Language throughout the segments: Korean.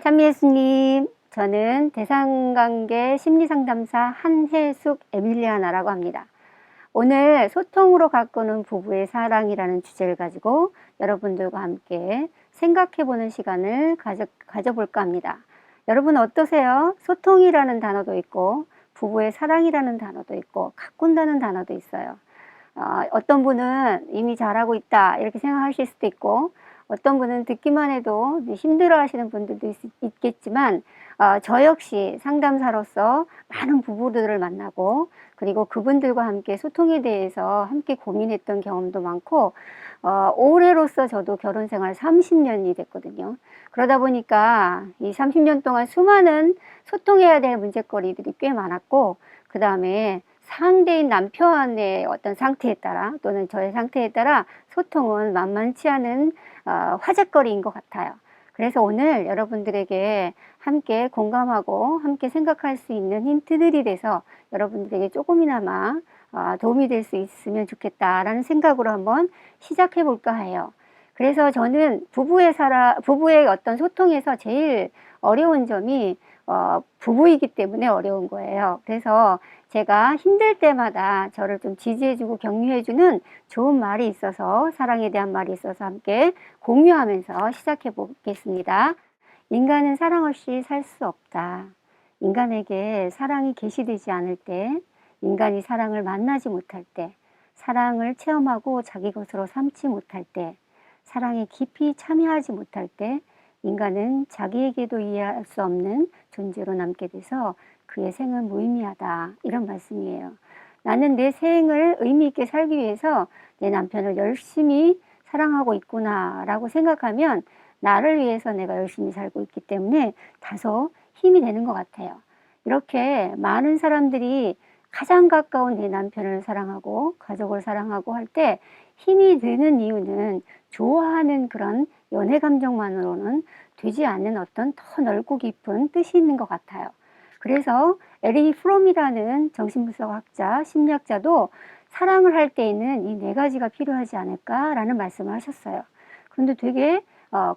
참 예수님, 저는 대상관계 심리상담사 한혜숙 에밀리아나라고 합니다. 오늘 소통으로 가꾸는 부부의 사랑이라는 주제를 가지고 여러분들과 함께 생각해보는 시간을 가져볼까 합니다. 여러분 어떠세요? 소통이라는 단어도 있고 부부의 사랑이라는 단어도 있고 가꾼다는 단어도 있어요. 어떤 분은 이미 잘하고 있다 이렇게 생각하실 수도 있고, 어떤 분은 듣기만 해도 힘들어 하시는 분들도 있겠지만, 저 역시 상담사로서 많은 부부들을 만나고, 그리고 그분들과 함께 소통에 대해서 함께 고민했던 경험도 많고, 올해로서 저도 결혼 생활 30년이 됐거든요. 그러다 보니까 이 30년 동안 수많은 소통해야 될 문제거리들이 꽤 많았고, 그 다음에 상대인 남편의 어떤 상태에 따라 또는 저의 상태에 따라 소통은 만만치 않은 화제거리인 것 같아요. 그래서 오늘 여러분들에게 함께 공감하고 함께 생각할 수 있는 힌트들이 돼서 여러분들에게 조금이나마 도움이 될 수 있으면 좋겠다라는 생각으로 한번 시작해 볼까 해요. 그래서 저는 부부의 어떤 소통에서 제일 어려운 점이 부부이기 때문에 어려운 거예요. 그래서 제가 힘들 때마다 저를 좀 지지해주고 격려해주는 좋은 말이 있어서, 사랑에 대한 말이 있어서 함께 공유하면서 시작해 보겠습니다. 인간은 사랑 없이 살 수 없다. 인간에게 사랑이 계시되지 않을 때, 인간이 사랑을 만나지 못할 때, 사랑을 체험하고 자기 것으로 삼지 못할 때, 사랑에 깊이 참여하지 못할 때, 인간은 자기에게도 이해할 수 없는 존재로 남게 돼서 그의 생은 무의미하다, 이런 말씀이에요. 나는 내 생을 의미 있게 살기 위해서 내 남편을 열심히 사랑하고 있구나 라고 생각하면 나를 위해서 내가 열심히 살고 있기 때문에 다소 힘이 되는 것 같아요. 이렇게 많은 사람들이 가장 가까운 내 남편을 사랑하고 가족을 사랑하고 할 때 힘이 드는 이유는 좋아하는 그런 연애 감정만으로는 되지 않는 어떤 더 넓고 깊은 뜻이 있는 것 같아요. 그래서 에리 프롬이라는 정신분석학자, 심리학자도 사랑을 할 때에는 이 네 가지가 필요하지 않을까라는 말씀을 하셨어요. 그런데 되게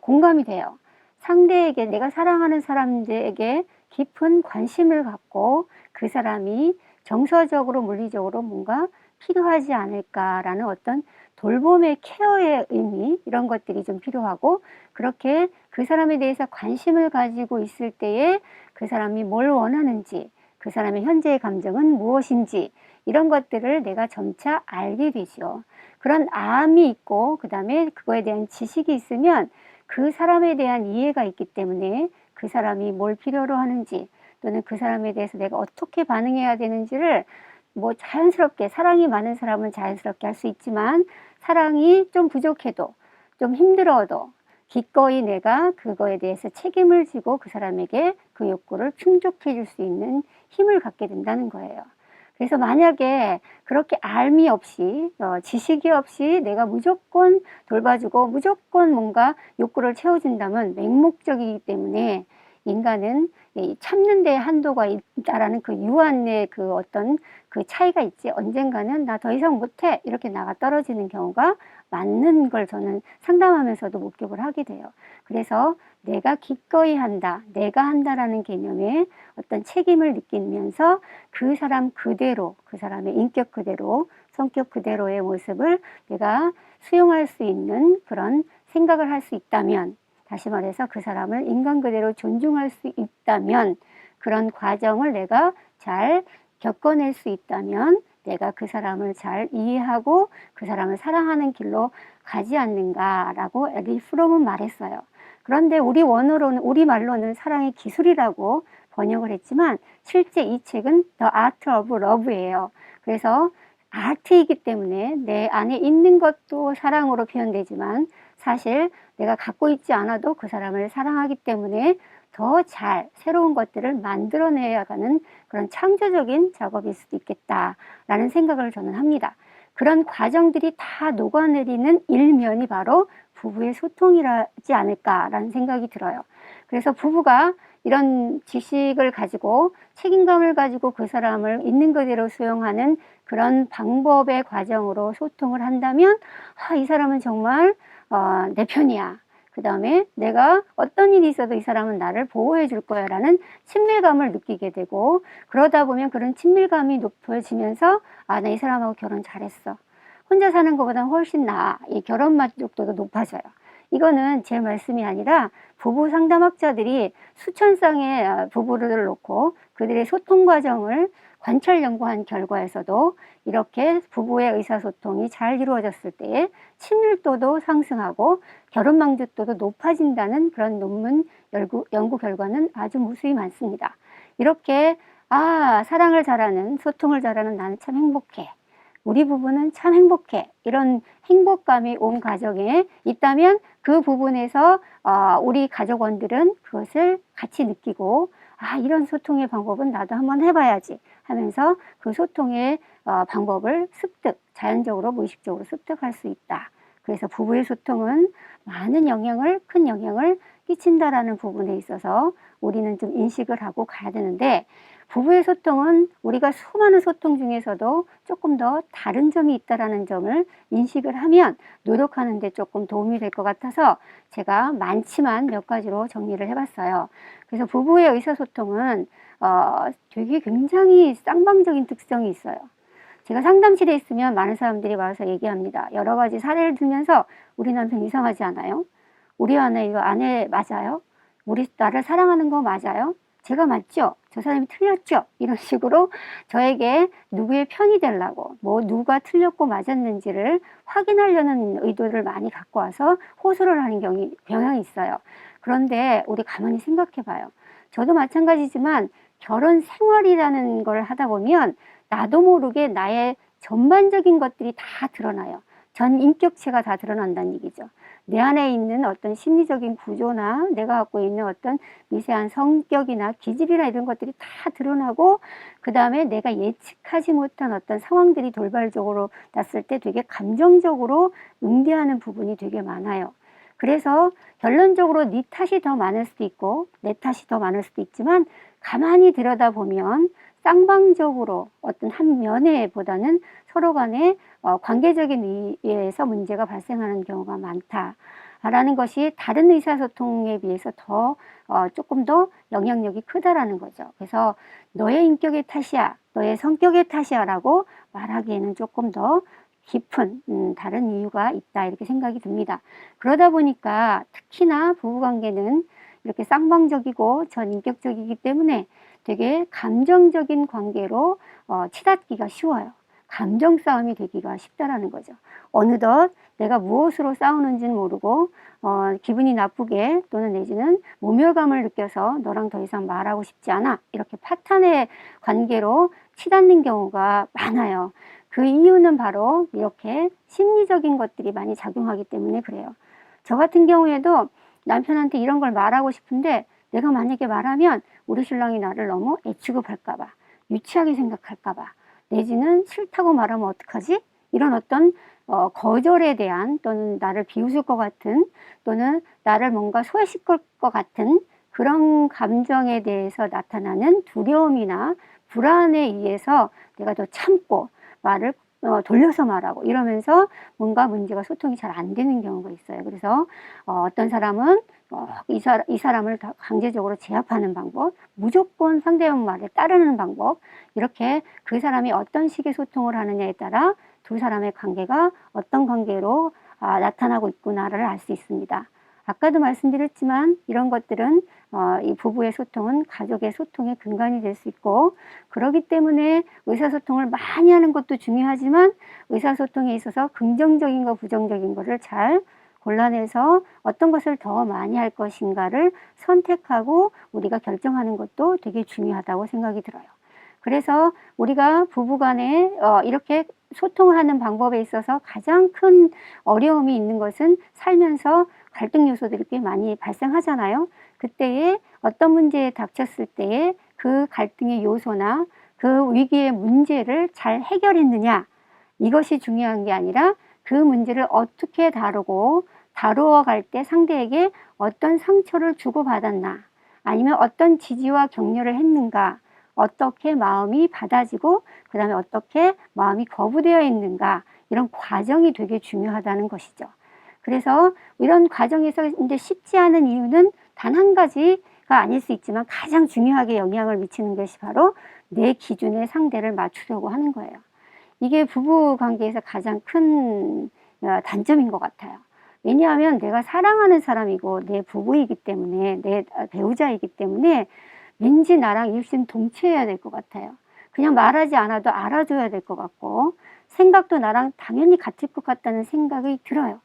공감이 돼요. 상대에게, 내가 사랑하는 사람들에게 깊은 관심을 갖고 그 사람이 정서적으로 물리적으로 뭔가 필요하지 않을까라는 어떤 돌봄의 케어의 의미, 이런 것들이 좀 필요하고, 그렇게 그 사람에 대해서 관심을 가지고 있을 때에 그 사람이 뭘 원하는지, 그 사람의 현재의 감정은 무엇인지, 이런 것들을 내가 점차 알게 되죠. 그런 암이 있고 그 다음에 그거에 대한 지식이 있으면 그 사람에 대한 이해가 있기 때문에 그 사람이 뭘 필요로 하는지, 또는 그 사람에 대해서 내가 어떻게 반응해야 되는지를 뭐 자연스럽게, 사랑이 많은 사람은 자연스럽게 할 수 있지만 사랑이 좀 부족해도, 좀 힘들어도 기꺼이 내가 그거에 대해서 책임을 지고 그 사람에게 그 욕구를 충족해 줄 수 있는 힘을 갖게 된다는 거예요. 그래서 만약에 그렇게 알미 없이, 지식이 없이 내가 무조건 돌봐주고 무조건 뭔가 욕구를 채워준다면 맹목적이기 때문에 인간은 참는 데 한도가 있다라는 그 유한의 그 어떤 그 차이가 있지, 언젠가는 나 더 이상 못해 이렇게 나가 떨어지는 경우가 맞는 걸 저는 상담하면서도 목격을 하게 돼요. 그래서 내가 기꺼이 한다, 내가 한다라는 개념의 어떤 책임을 느끼면서 그 사람 그대로, 그 사람의 인격 그대로, 성격 그대로의 모습을 내가 수용할 수 있는 그런 생각을 할 수 있다면, 다시 말해서 그 사람을 인간 그대로 존중할 수 있다면, 그런 과정을 내가 잘 겪어낼 수 있다면 내가 그 사람을 잘 이해하고 그 사람을 사랑하는 길로 가지 않는가라고 에리 프롬은 말했어요. 그런데 우리 말로는 사랑의 기술이라고 번역을 했지만 실제 이 책은 The Art of Love예요. 그래서 아트이기 때문에 내 안에 있는 것도 사랑으로 표현되지만 사실 내가 갖고 있지 않아도 그 사람을 사랑하기 때문에 더 잘 새로운 것들을 만들어내야 하는 그런 창조적인 작업일 수도 있겠다라는 생각을 저는 합니다. 그런 과정들이 다 녹아내리는 일면이 바로 부부의 소통이라지 않을까라는 생각이 들어요. 그래서 부부가 이런 지식을 가지고 책임감을 가지고 그 사람을 있는 그대로 수용하는 그런 방법의 과정으로 소통을 한다면 이 사람은 정말 내 편이야. 그 다음에 내가 어떤 일이 있어도 이 사람은 나를 보호해 줄 거야 라는 친밀감을 느끼게 되고, 그러다 보면 그런 친밀감이 높아지면서 아, 나 이 사람하고 결혼 잘했어. 혼자 사는 것보다 훨씬 나아. 이 결혼 만족도도 높아져요. 이거는 제 말씀이 아니라 부부 상담학자들이 수천 쌍의 부부를 놓고 그들의 소통 과정을 관찰 연구한 결과에서도 이렇게 부부의 의사소통이 잘 이루어졌을 때에 친밀도도 상승하고 결혼 만족도도 높아진다는 그런 논문 연구 결과는 아주 무수히 많습니다. 이렇게 아, 사랑을 잘하는, 소통을 잘하는 나는 참 행복해. 우리 부부는 참 행복해. 이런 행복감이 온 가정에 있다면 그 부분에서 우리 가족원들은 그것을 같이 느끼고 아, 이런 소통의 방법은 나도 한번 해봐야지 하면서 그 소통의 방법을 자연적으로 무의식적으로 습득할 수 있다. 그래서 부부의 소통은 큰 영향을 끼친다라는 부분에 있어서 우리는 좀 인식을 하고 가야 되는데, 부부의 소통은 우리가 수많은 소통 중에서도 조금 더 다른 점이 있다라는 점을 인식을 하면 노력하는 데 조금 도움이 될 것 같아서 제가 많지만 몇 가지로 정리를 해봤어요. 그래서 부부의 의사소통은 되게 굉장히 쌍방적인 특성이 있어요. 제가 상담실에 있으면 많은 사람들이 와서 얘기합니다. 여러 가지 사례를 들면서 우리 남편 이상하지 않아요? 우리 아내 이거 아내 맞아요? 우리 나를 사랑하는 거 맞아요? 제가 맞죠? 저 사람이 틀렸죠? 이런 식으로 저에게 누구의 편이 되려고 누가 틀렸고 맞았는지를 확인하려는 의도를 많이 갖고 와서 호소를 하는 경향이 있어요. 그런데 우리 가만히 생각해 봐요. 저도 마찬가지지만 결혼 생활이라는 걸 하다 보면 나도 모르게 나의 전반적인 것들이 다 드러나요. 전 인격체가 다 드러난다는 얘기죠. 내 안에 있는 어떤 심리적인 구조나 내가 갖고 있는 어떤 미세한 성격이나 기질이나 이런 것들이 다 드러나고, 그 다음에 내가 예측하지 못한 어떤 상황들이 돌발적으로 났을 때 되게 감정적으로 응대하는 부분이 되게 많아요. 그래서 결론적으로 네 탓이 더 많을 수도 있고 내 탓이 더 많을 수도 있지만, 가만히 들여다보면 쌍방적으로 어떤 한 면에보다는 서로 간에 관계적인 의미에서 문제가 발생하는 경우가 많다라는 것이 다른 의사소통에 비해서 조금 더 영향력이 크다라는 거죠. 그래서 너의 인격의 탓이야, 너의 성격의 탓이야 라고 말하기에는 조금 더 깊은 다른 이유가 있다, 이렇게 생각이 듭니다. 그러다 보니까 특히나 부부관계는 이렇게 쌍방적이고 전인격적이기 때문에 되게 감정적인 관계로 치닫기가 쉬워요. 감정 싸움이 되기가 쉽다라는 거죠. 어느덧 내가 무엇으로 싸우는지는 모르고 기분이 나쁘게 또는 내지는 모멸감을 느껴서 너랑 더 이상 말하고 싶지 않아, 이렇게 파탄의 관계로 치닫는 경우가 많아요. 그 이유는 바로 이렇게 심리적인 것들이 많이 작용하기 때문에 그래요. 저 같은 경우에도 남편한테 이런 걸 말하고 싶은데 내가 만약에 말하면 우리 신랑이 나를 너무 애취급할까봐, 유치하게 생각할까봐, 내지는 싫다고 말하면 어떡하지? 이런 어떤 거절에 대한, 또는 나를 비웃을 것 같은, 또는 나를 뭔가 소외시킬 것 같은 그런 감정에 대해서 나타나는 두려움이나 불안에 의해서 내가 더 참고 말을 돌려서 말하고 이러면서 뭔가 문제가 소통이 잘 안 되는 경우가 있어요. 그래서 어떤 사람은 이 사람을 강제적으로 제압하는 방법, 무조건 상대방 말에 따르는 방법, 이렇게 그 사람이 어떤 식의 소통을 하느냐에 따라 두 사람의 관계가 어떤 관계로 나타나고 있구나를 알 수 있습니다. 아까도 말씀드렸지만 이런 것들은 이 부부의 소통은 가족의 소통의 근간이 될 수 있고, 그렇기 때문에 의사소통을 많이 하는 것도 중요하지만 의사소통에 있어서 긍정적인 거 부정적인 거를 잘 골라내서 어떤 것을 더 많이 할 것인가를 선택하고 우리가 결정하는 것도 되게 중요하다고 생각이 들어요. 그래서 우리가 부부간에 이렇게 소통을 하는 방법에 있어서 가장 큰 어려움이 있는 것은 살면서 갈등 요소들이 꽤 많이 발생하잖아요. 그때에 어떤 문제에 닥쳤을 때에 그 갈등의 요소나 그 위기의 문제를 잘 해결했느냐, 이것이 중요한 게 아니라 그 문제를 어떻게 다루어 갈 때 상대에게 어떤 상처를 주고받았나, 아니면 어떤 지지와 격려를 했는가, 어떻게 마음이 받아지고 그 다음에 어떻게 마음이 거부되어 있는가, 이런 과정이 되게 중요하다는 것이죠. 그래서 이런 과정에서 이제 쉽지 않은 이유는 단 한 가지가 아닐 수 있지만 가장 중요하게 영향을 미치는 것이 바로 내 기준의 상대를 맞추려고 하는 거예요. 이게 부부 관계에서 가장 큰 단점인 것 같아요. 왜냐하면 내가 사랑하는 사람이고 내 부부이기 때문에, 내 배우자이기 때문에 왠지 나랑 일심동체해야 될 것 같아요. 그냥 말하지 않아도 알아줘야 될 것 같고, 생각도 나랑 당연히 같을 것 같다는 생각이 들어요.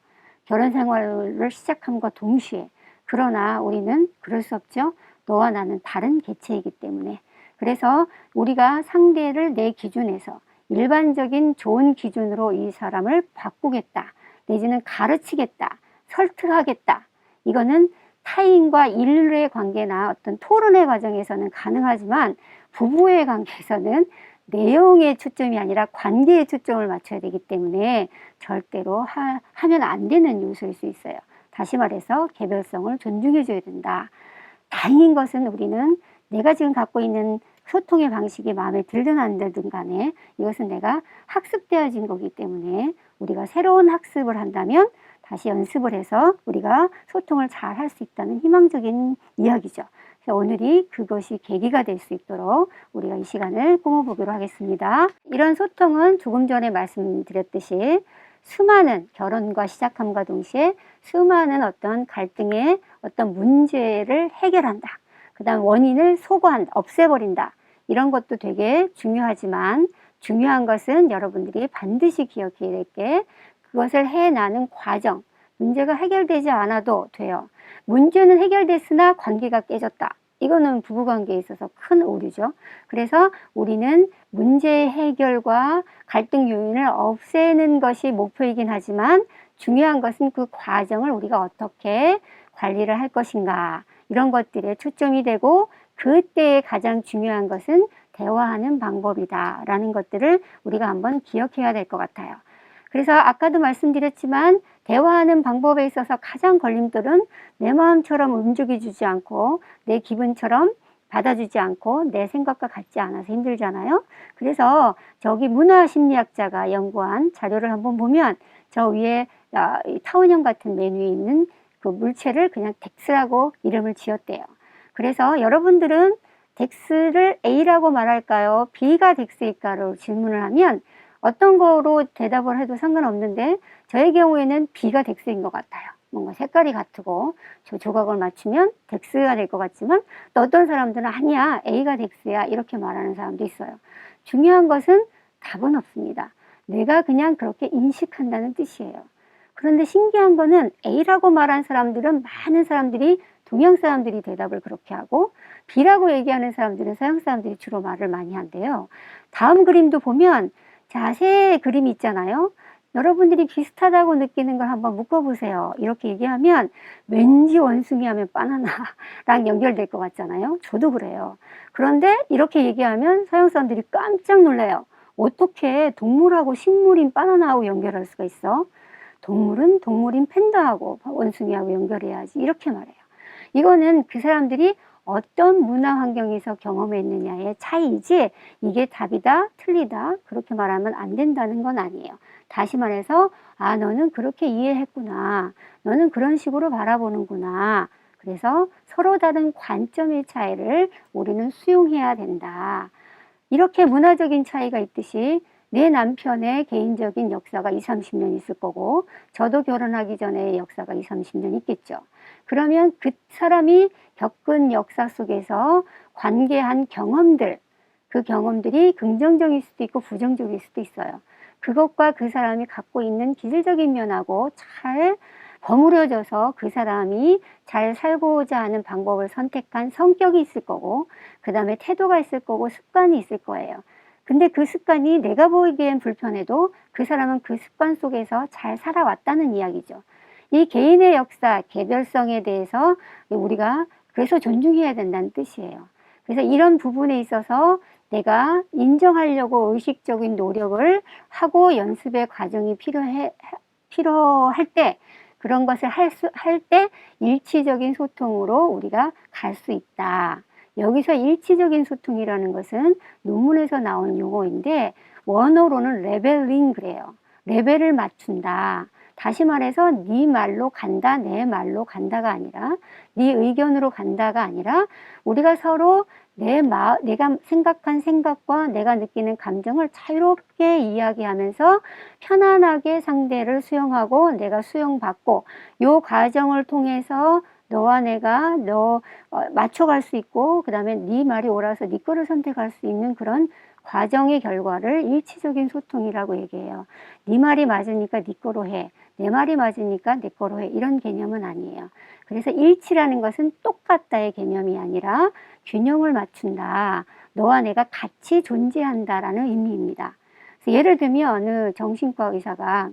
결혼 생활을 시작함과 동시에. 그러나 우리는 그럴 수 없죠. 너와 나는 다른 개체이기 때문에. 그래서 우리가 상대를 내 기준에서 일반적인 좋은 기준으로 이 사람을 바꾸겠다, 내지는 가르치겠다, 설득하겠다. 이거는 타인과 인류의 관계나 어떤 토론의 과정에서는 가능하지만 부부의 관계에서는 내용에 초점이 아니라 관계에 초점을 맞춰야 되기 때문에 절대로 하면 안 되는 요소일 수 있어요. 다시 말해서 개별성을 존중해 줘야 된다. 다행인 것은 우리는 내가 지금 갖고 있는 소통의 방식이 마음에 들든 안 들든 간에 이것은 내가 학습되어진 거기 때문에 우리가 새로운 학습을 한다면 다시 연습을 해서 우리가 소통을 잘 할 수 있다는 희망적인 이야기죠. 그래서 오늘이 그것이 계기가 될 수 있도록 우리가 이 시간을 꾸며보기로 하겠습니다. 이런 소통은 조금 전에 말씀드렸듯이 수많은 결혼과 시작함과 동시에 수많은 어떤 갈등의 어떤 문제를 해결한다. 그 다음 원인을 소거한다, 없애버린다. 이런 것도 되게 중요하지만 중요한 것은 여러분들이 반드시 기억해야 될 게 그것을 해나가는 과정, 문제가 해결되지 않아도 돼요. 문제는 해결됐으나 관계가 깨졌다. 이거는 부부관계에 있어서 큰 오류죠. 그래서 우리는 문제 해결과 갈등 요인을 없애는 것이 목표이긴 하지만 중요한 것은 그 과정을 우리가 어떻게 관리를 할 것인가, 이런 것들에 초점이 되고 그때 가장 중요한 것은 대화하는 방법이다 라는 것들을 우리가 한번 기억해야 될 것 같아요. 그래서 아까도 말씀드렸지만 대화하는 방법에 있어서 가장 걸림돌은 내 마음처럼 움직여주지 않고 내 기분처럼 받아주지 않고 내 생각과 같지 않아서 힘들잖아요. 그래서 저기 문화심리학자가 연구한 자료를 한번 보면 저 위에 타원형 같은 메뉴에 있는 그 물체를 그냥 덱스라고 이름을 지었대요. 그래서 여러분들은 덱스를 A라고 말할까요? B가 덱스일까로 질문을 하면 어떤 거로 대답을 해도 상관없는데 저의 경우에는 B가 덱스인 것 같아요. 뭔가 색깔이 같고 저 조각을 맞추면 덱스가 될 것 같지만 또 어떤 사람들은 아니야, A가 덱스야, 이렇게 말하는 사람도 있어요. 중요한 것은 답은 없습니다. 내가 그냥 그렇게 인식한다는 뜻이에요. 그런데 신기한 거는 A라고 말한 사람들은 많은 사람들이 동양 사람들이 대답을 그렇게 하고 B라고 얘기하는 사람들은 서양 사람들이 주로 말을 많이 한대요. 다음 그림도 보면 자세 그림이 있잖아요. 여러분들이 비슷하다고 느끼는 걸 한번 묶어보세요. 이렇게 얘기하면 왠지 원숭이 하면 바나나랑 연결될 것 같잖아요. 저도 그래요. 그런데 이렇게 얘기하면 서양 사람들이 깜짝 놀라요. 어떻게 동물하고 식물인 바나나하고 연결할 수가 있어? 동물은 동물인 팬다하고 원숭이하고 연결해야지, 이렇게 말해요. 이거는 그 사람들이 어떤 문화 환경에서 경험했느냐의 차이이지 이게 답이다, 틀리다 그렇게 말하면 안 된다는 건 아니에요. 다시 말해서 너는 그렇게 이해했구나, 너는 그런 식으로 바라보는구나. 그래서 서로 다른 관점의 차이를 우리는 수용해야 된다. 이렇게 문화적인 차이가 있듯이 내 남편의 개인적인 역사가 20, 30년 있을 거고 저도 결혼하기 전에 역사가 20, 30년 있겠죠. 그러면 그 사람이 겪은 역사 속에서 관계한 경험들, 그 경험들이 긍정적일 수도 있고 부정적일 수도 있어요. 그것과 그 사람이 갖고 있는 기질적인 면하고 잘 버무려져서 그 사람이 잘 살고자 하는 방법을 선택한 성격이 있을 거고 그 다음에 태도가 있을 거고 습관이 있을 거예요. 근데 그 습관이 내가 보기엔 불편해도 그 사람은 그 습관 속에서 잘 살아왔다는 이야기죠. 이 개인의 역사, 개별성에 대해서 우리가 그래서 존중해야 된다는 뜻이에요. 그래서 이런 부분에 있어서 내가 인정하려고 의식적인 노력을 하고 연습의 과정이 필요할 때 그런 것을 할 때 일치적인 소통으로 우리가 갈 수 있다. 여기서 일치적인 소통이라는 것은 논문에서 나온 용어인데 원어로는 레벨링 그래요. 레벨을 맞춘다. 다시 말해서 네 말로 간다, 내 말로 간다가 아니라, 네 의견으로 간다가 아니라, 우리가 서로 내가 생각한 생각과 내가 느끼는 감정을 자유롭게 이야기하면서 편안하게 상대를 수용하고 내가 수용받고, 요 과정을 통해서 너와 내가 맞춰갈 수 있고, 그 다음에 네 말이 옳아서 네 거를 선택할 수 있는 그런 과정의 결과를 일치적인 소통이라고 얘기해요. 네 말이 맞으니까 네 거로 해. 내 말이 맞으니까 내 거로 해. 이런 개념은 아니에요. 그래서 일치라는 것은 똑같다의 개념이 아니라 균형을 맞춘다. 너와 내가 같이 존재한다라는 의미입니다. 그래서 예를 들면 어느 정신과 의사가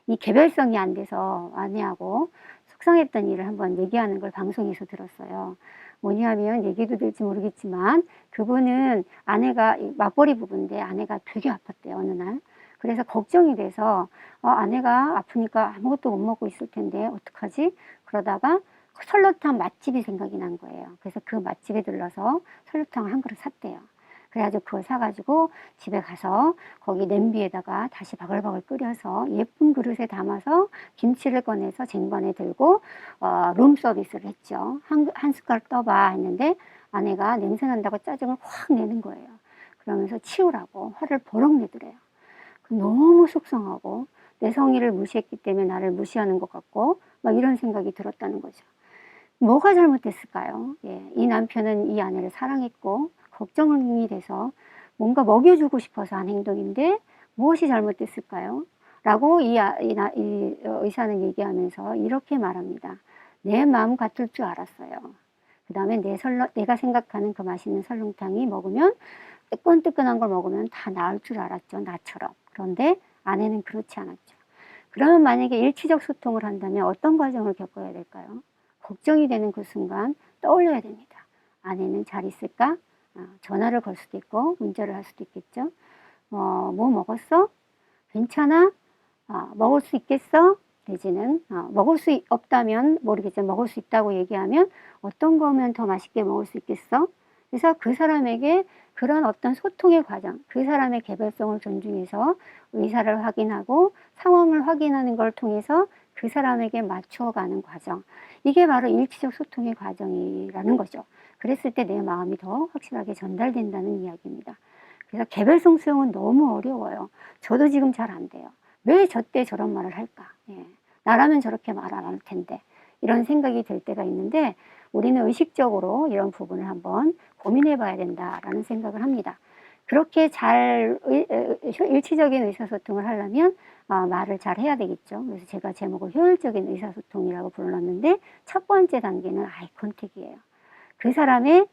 이 개별성이 안 돼서 아내하고 속상했던 일을 한번 얘기하는 걸 방송에서 들었어요. 뭐냐면 얘기도 될지 모르겠지만 그분은 아내가 맞벌이 부부인데 아내가 되게 아팠대요, 어느 날. 그래서 걱정이 돼서 아내가 아프니까 아무것도 못 먹고 있을 텐데 어떡하지? 그러다가 설렁탕 맛집이 생각이 난 거예요. 그래서 그 맛집에 들러서 설렁탕을 한 그릇 샀대요. 그래가지고 그걸 사가지고 집에 가서 거기 냄비에다가 다시 바글바글 끓여서 예쁜 그릇에 담아서 김치를 꺼내서 쟁반에 들고 룸 서비스를 했죠. 한 숟갈 떠봐 했는데 아내가 냄새 난다고 짜증을 확 내는 거예요. 그러면서 치우라고 화를 버럭 내더래요. 너무 속상하고 내 성의를 무시했기 때문에 나를 무시하는 것 같고 막 이런 생각이 들었다는 거죠. 뭐가 잘못됐을까요? 예, 이 남편은 이 아내를 사랑했고 걱정이 돼서 뭔가 먹여주고 싶어서 한 행동인데 무엇이 잘못됐을까요? 라고 이 의사는 얘기하면서 이렇게 말합니다. 내 마음 같을 줄 알았어요. 그 다음에 내가 생각하는 그 맛있는 설렁탕이 먹으면 뜨끈뜨끈한 걸 먹으면 다 나을 줄 알았죠. 나처럼. 그런데 아내는 그렇지 않았죠. 그러면 만약에 일치적 소통을 한다면 어떤 과정을 겪어야 될까요? 걱정이 되는 그 순간 떠올려야 됩니다. 아내는 잘 있을까? 전화를 걸 수도 있고 문자를 할 수도 있겠죠. 뭐 먹었어? 괜찮아? 먹을 수 있겠어? 내지는 먹을 수 없다면 모르겠지만 먹을 수 있다고 얘기하면 어떤 거면 더 맛있게 먹을 수 있겠어? 그래서 그 사람에게 그런 어떤 소통의 과정, 그 사람의 개별성을 존중해서 의사를 확인하고 상황을 확인하는 걸 통해서 그 사람에게 맞춰가는 과정. 이게 바로 일치적 소통의 과정이라는 거죠. 그랬을 때 내 마음이 더 확실하게 전달된다는 이야기입니다. 그래서 개별성 수용은 너무 어려워요. 저도 지금 잘 안 돼요. 왜 저 때 저런 말을 할까? 예. 나라면 저렇게 말 안 할 텐데. 이런 생각이 들 때가 있는데 우리는 의식적으로 이런 부분을 한번 고민해 봐야 된다라는 생각을 합니다. 그렇게 잘 일치적인 의사소통을 하려면 말을 잘 해야 되겠죠. 그래서 제가 제목을 효율적인 의사소통이라고 불렀는데 첫 번째 단계는 아이 컨택이에요. 그 사람의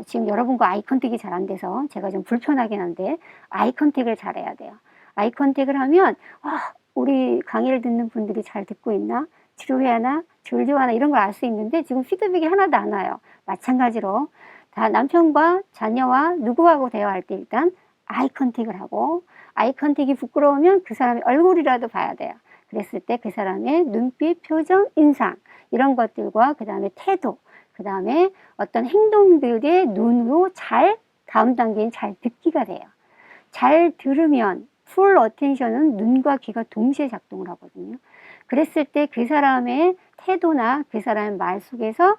지금 여러분과 아이 컨택이 잘 안 돼서 제가 좀 불편하긴 한데 아이 컨택을 잘해야 돼요. 아이 컨택을 하면 우리 강의를 듣는 분들이 잘 듣고 있나? 지루해하나? 졸려하나? 이런 걸 알 수 있는데 지금 피드백이 하나도 안 와요. 마찬가지로 다 남편과 자녀와 누구하고 대화할 때 일단 아이 컨택을 하고 아이 컨택이 부끄러우면 그 사람의 얼굴이라도 봐야 돼요. 그랬을 때 그 사람의 눈빛, 표정, 인상 이런 것들과 그 다음에 태도 그 다음에 어떤 행동들의 눈으로 다음 단계는 잘 듣기가 돼요. 잘 들으면 풀 어텐션은 눈과 귀가 동시에 작동을 하거든요. 그랬을 때 그 사람의 태도나 그 사람의 말 속에서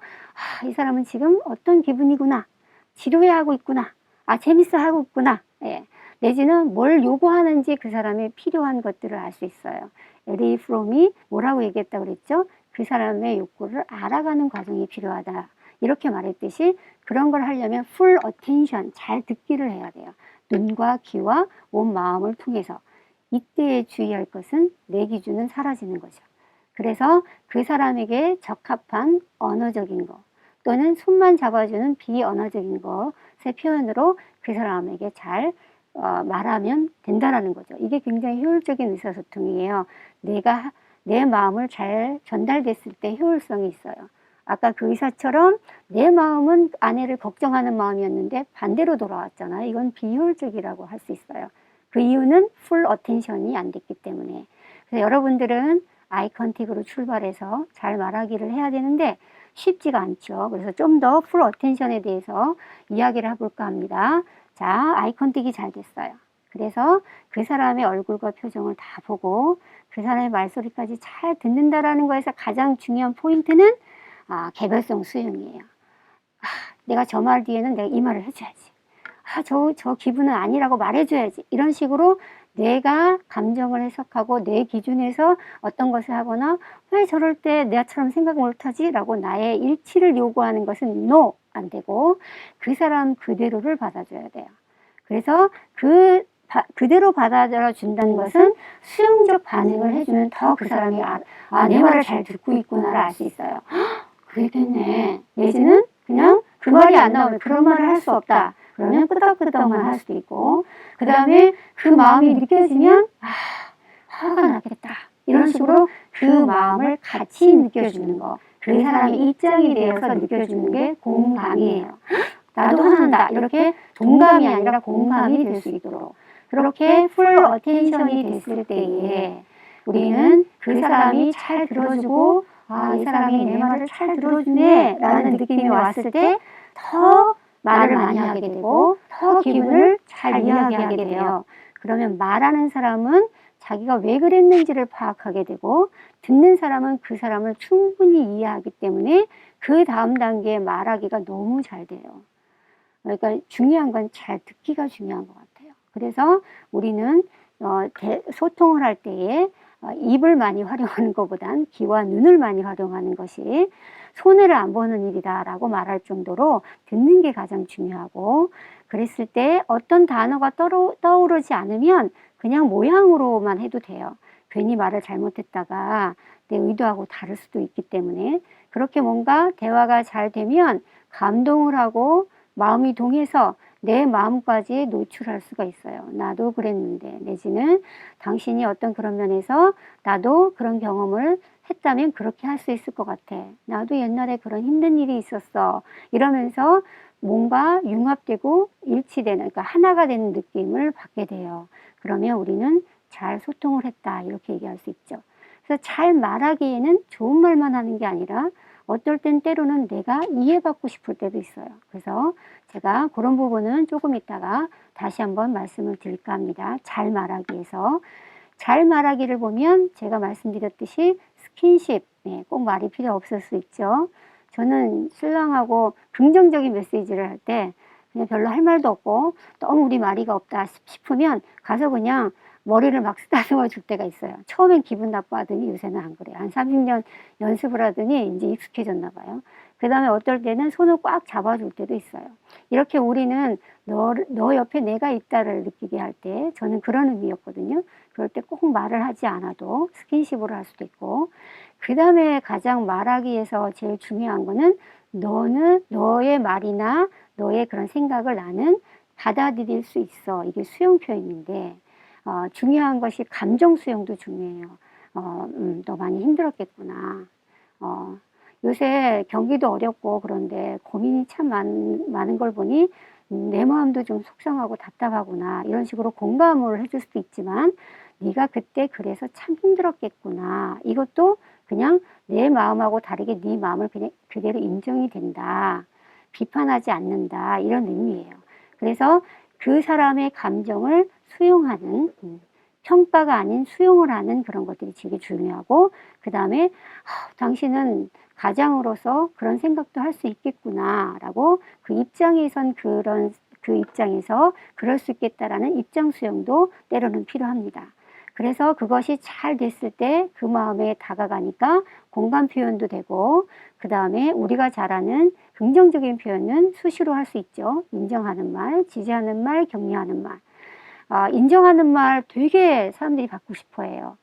이 사람은 지금 어떤 기분이구나. 지루해하고 있구나. 재밌어하고 있구나. 예. 내지는 뭘 요구하는지 그 사람의 필요한 것들을 알 수 있어요. 에리 프롬이 뭐라고 얘기했다고 그랬죠? 그 사람의 욕구를 알아가는 과정이 필요하다. 이렇게 말했듯이 그런 걸 하려면 풀 어텐션, 잘 듣기를 해야 돼요. 눈과 귀와 온 마음을 통해서. 이때에 주의할 것은 내 기준은 사라지는 거죠. 그래서 그 사람에게 적합한 언어적인 거 또는 손만 잡아주는 비언어적인 것의 표현으로 그 사람에게 잘 말하면 된다라는 거죠. 이게 굉장히 효율적인 의사소통이에요. 내 마음을 잘 전달됐을 때 효율성이 있어요. 아까 그 의사처럼 내 마음은 아내를 걱정하는 마음이었는데 반대로 돌아왔잖아요. 이건 비효율적이라고 할 수 있어요. 그 이유는 풀 어텐션이 안 됐기 때문에. 그래서 여러분들은 아이 컨택으로 출발해서 잘 말하기를 해야 되는데 쉽지가 않죠. 그래서 좀 더 풀 어텐션에 대해서 이야기를 해볼까 합니다. 자, 아이 컨택이 잘 됐어요. 그래서 그 사람의 얼굴과 표정을 다 보고 그 사람의 말소리까지 잘 듣는다라는 거에서 가장 중요한 포인트는 개별성 수용이에요. 내가 저 말 뒤에는 내가 이 말을 해줘야지. 저 기분은 아니라고 말해줘야지. 이런 식으로 내가 감정을 해석하고 내 기준에서 어떤 것을 하거나 왜 저럴 때 내가처럼 생각 못하지? 라고 나의 일치를 요구하는 것은 no! 안 되고 그 사람 그대로를 받아줘야 돼요. 그래서 그대로 받아들여 준다는 것은 수용적 반응을 해주면 더 그 사람이 내 말을 잘 듣고 있구나를 알 수 있어요. 그랬겠네. 내지는 그냥 그 말이 안 나오면 그런 말을 할 수 없다. 그러면 끄덕끄덕만 할 수도 있고 그 다음에 그 마음이 느껴지면 화가 나겠다. 이런 식으로 그 마음을 같이 느껴주는 거. 그 사람의 입장이 되어서 느껴주는 게 공감이에요. 나도 화난다. 이렇게 동감이 아니라 공감이 될 수 있도록. 그렇게 풀 어텐션이 됐을 때에 우리는 그 사람이 잘 들어주고 이 사람이 내 말을 잘 들어주네 라는 느낌이 왔을 때 더 말을 많이 하게 되고 더 기분을 잘 이야기하게 돼요. 그러면 말하는 사람은 자기가 왜 그랬는지를 파악하게 되고 듣는 사람은 그 사람을 충분히 이해하기 때문에 그 다음 단계에 말하기가 너무 잘 돼요. 그러니까 중요한 건 잘 듣기가 중요한 것 같아요. 그래서 우리는 소통을 할 때에 입을 많이 활용하는 것보단 귀와 눈을 많이 활용하는 것이 손해를 안 보는 일이다라고 말할 정도로 듣는 게 가장 중요하고 그랬을 때 어떤 단어가 떠오르지 않으면 그냥 모양으로만 해도 돼요. 괜히 말을 잘못했다가 내 의도하고 다를 수도 있기 때문에 그렇게 뭔가 대화가 잘 되면 감동을 하고 마음이 동해서 내 마음까지 노출할 수가 있어요. 나도 그랬는데 내지는 당신이 어떤 그런 면에서 나도 그런 경험을 했다면 그렇게 할 수 있을 것 같아. 나도 옛날에 그런 힘든 일이 있었어. 이러면서 뭔가 융합되고 일치되는 그러니까 하나가 되는 느낌을 받게 돼요. 그러면 우리는 잘 소통을 했다 이렇게 얘기할 수 있죠. 그래서 잘 말하기에는 좋은 말만 하는 게 아니라 어떨 땐 때로는 내가 이해받고 싶을 때도 있어요. 그래서 제가 그런 부분은 조금 이따가 다시 한번 말씀을 드릴까 합니다. 잘 말하기에서. 잘 말하기를 보면 제가 말씀드렸듯이 스킨십, 꼭 말이 필요 없을 수 있죠. 저는 신랑하고 긍정적인 메시지를 할 때 그냥 별로 할 말도 없고 너무 우리 말이가 없다 싶으면 가서 그냥 머리를 막 쓰다듬어 줄 때가 있어요. 처음엔 기분 나빠하더니 요새는 안 그래요. 한 30년 연습을 하더니 이제 익숙해졌나 봐요. 그 다음에 어떨 때는 손을 꽉 잡아줄 때도 있어요. 이렇게 우리는 너 옆에 내가 있다를 느끼게 할 때 저는 그런 의미였거든요. 그럴 때 꼭 말을 하지 않아도 스킨십으로 할 수도 있고 그 다음에 가장 말하기에서 제일 중요한 거는 너는 너의 말이나 너의 그런 생각을 나는 받아들일 수 있어. 이게 수용 표현인데 중요한 것이 감정 수용도 중요해요. 너 많이 힘들었겠구나. 요새 경기도 어렵고 그런데 고민이 참 많은 걸 보니 내 마음도 좀 속상하고 답답하구나. 이런 식으로 공감을 해줄 수도 있지만 네가 그때 그래서 참 힘들었겠구나. 이것도 그냥 내 마음하고 다르게 네 마음을 그냥 그대로 인정이 된다. 비판하지 않는다. 이런 의미예요. 그래서 그 사람의 감정을 수용하는 평가가 아닌 수용을 하는 그런 것들이 되게 중요하고 그 다음에 당신은 가장으로서 그런 생각도 할 수 있겠구나 라고 그 입장에선 그 입장에서 그럴 수 있겠다라는 입장 수용도 때로는 필요합니다. 그래서 그것이 잘 됐을 때 그 마음에 다가가니까 공감 표현도 되고 그 다음에 우리가 잘하는 긍정적인 표현은 수시로 할 수 있죠. 인정하는 말, 지지하는 말, 격려하는 말. 인정하는 말 되게 사람들이 받고 싶어 해요.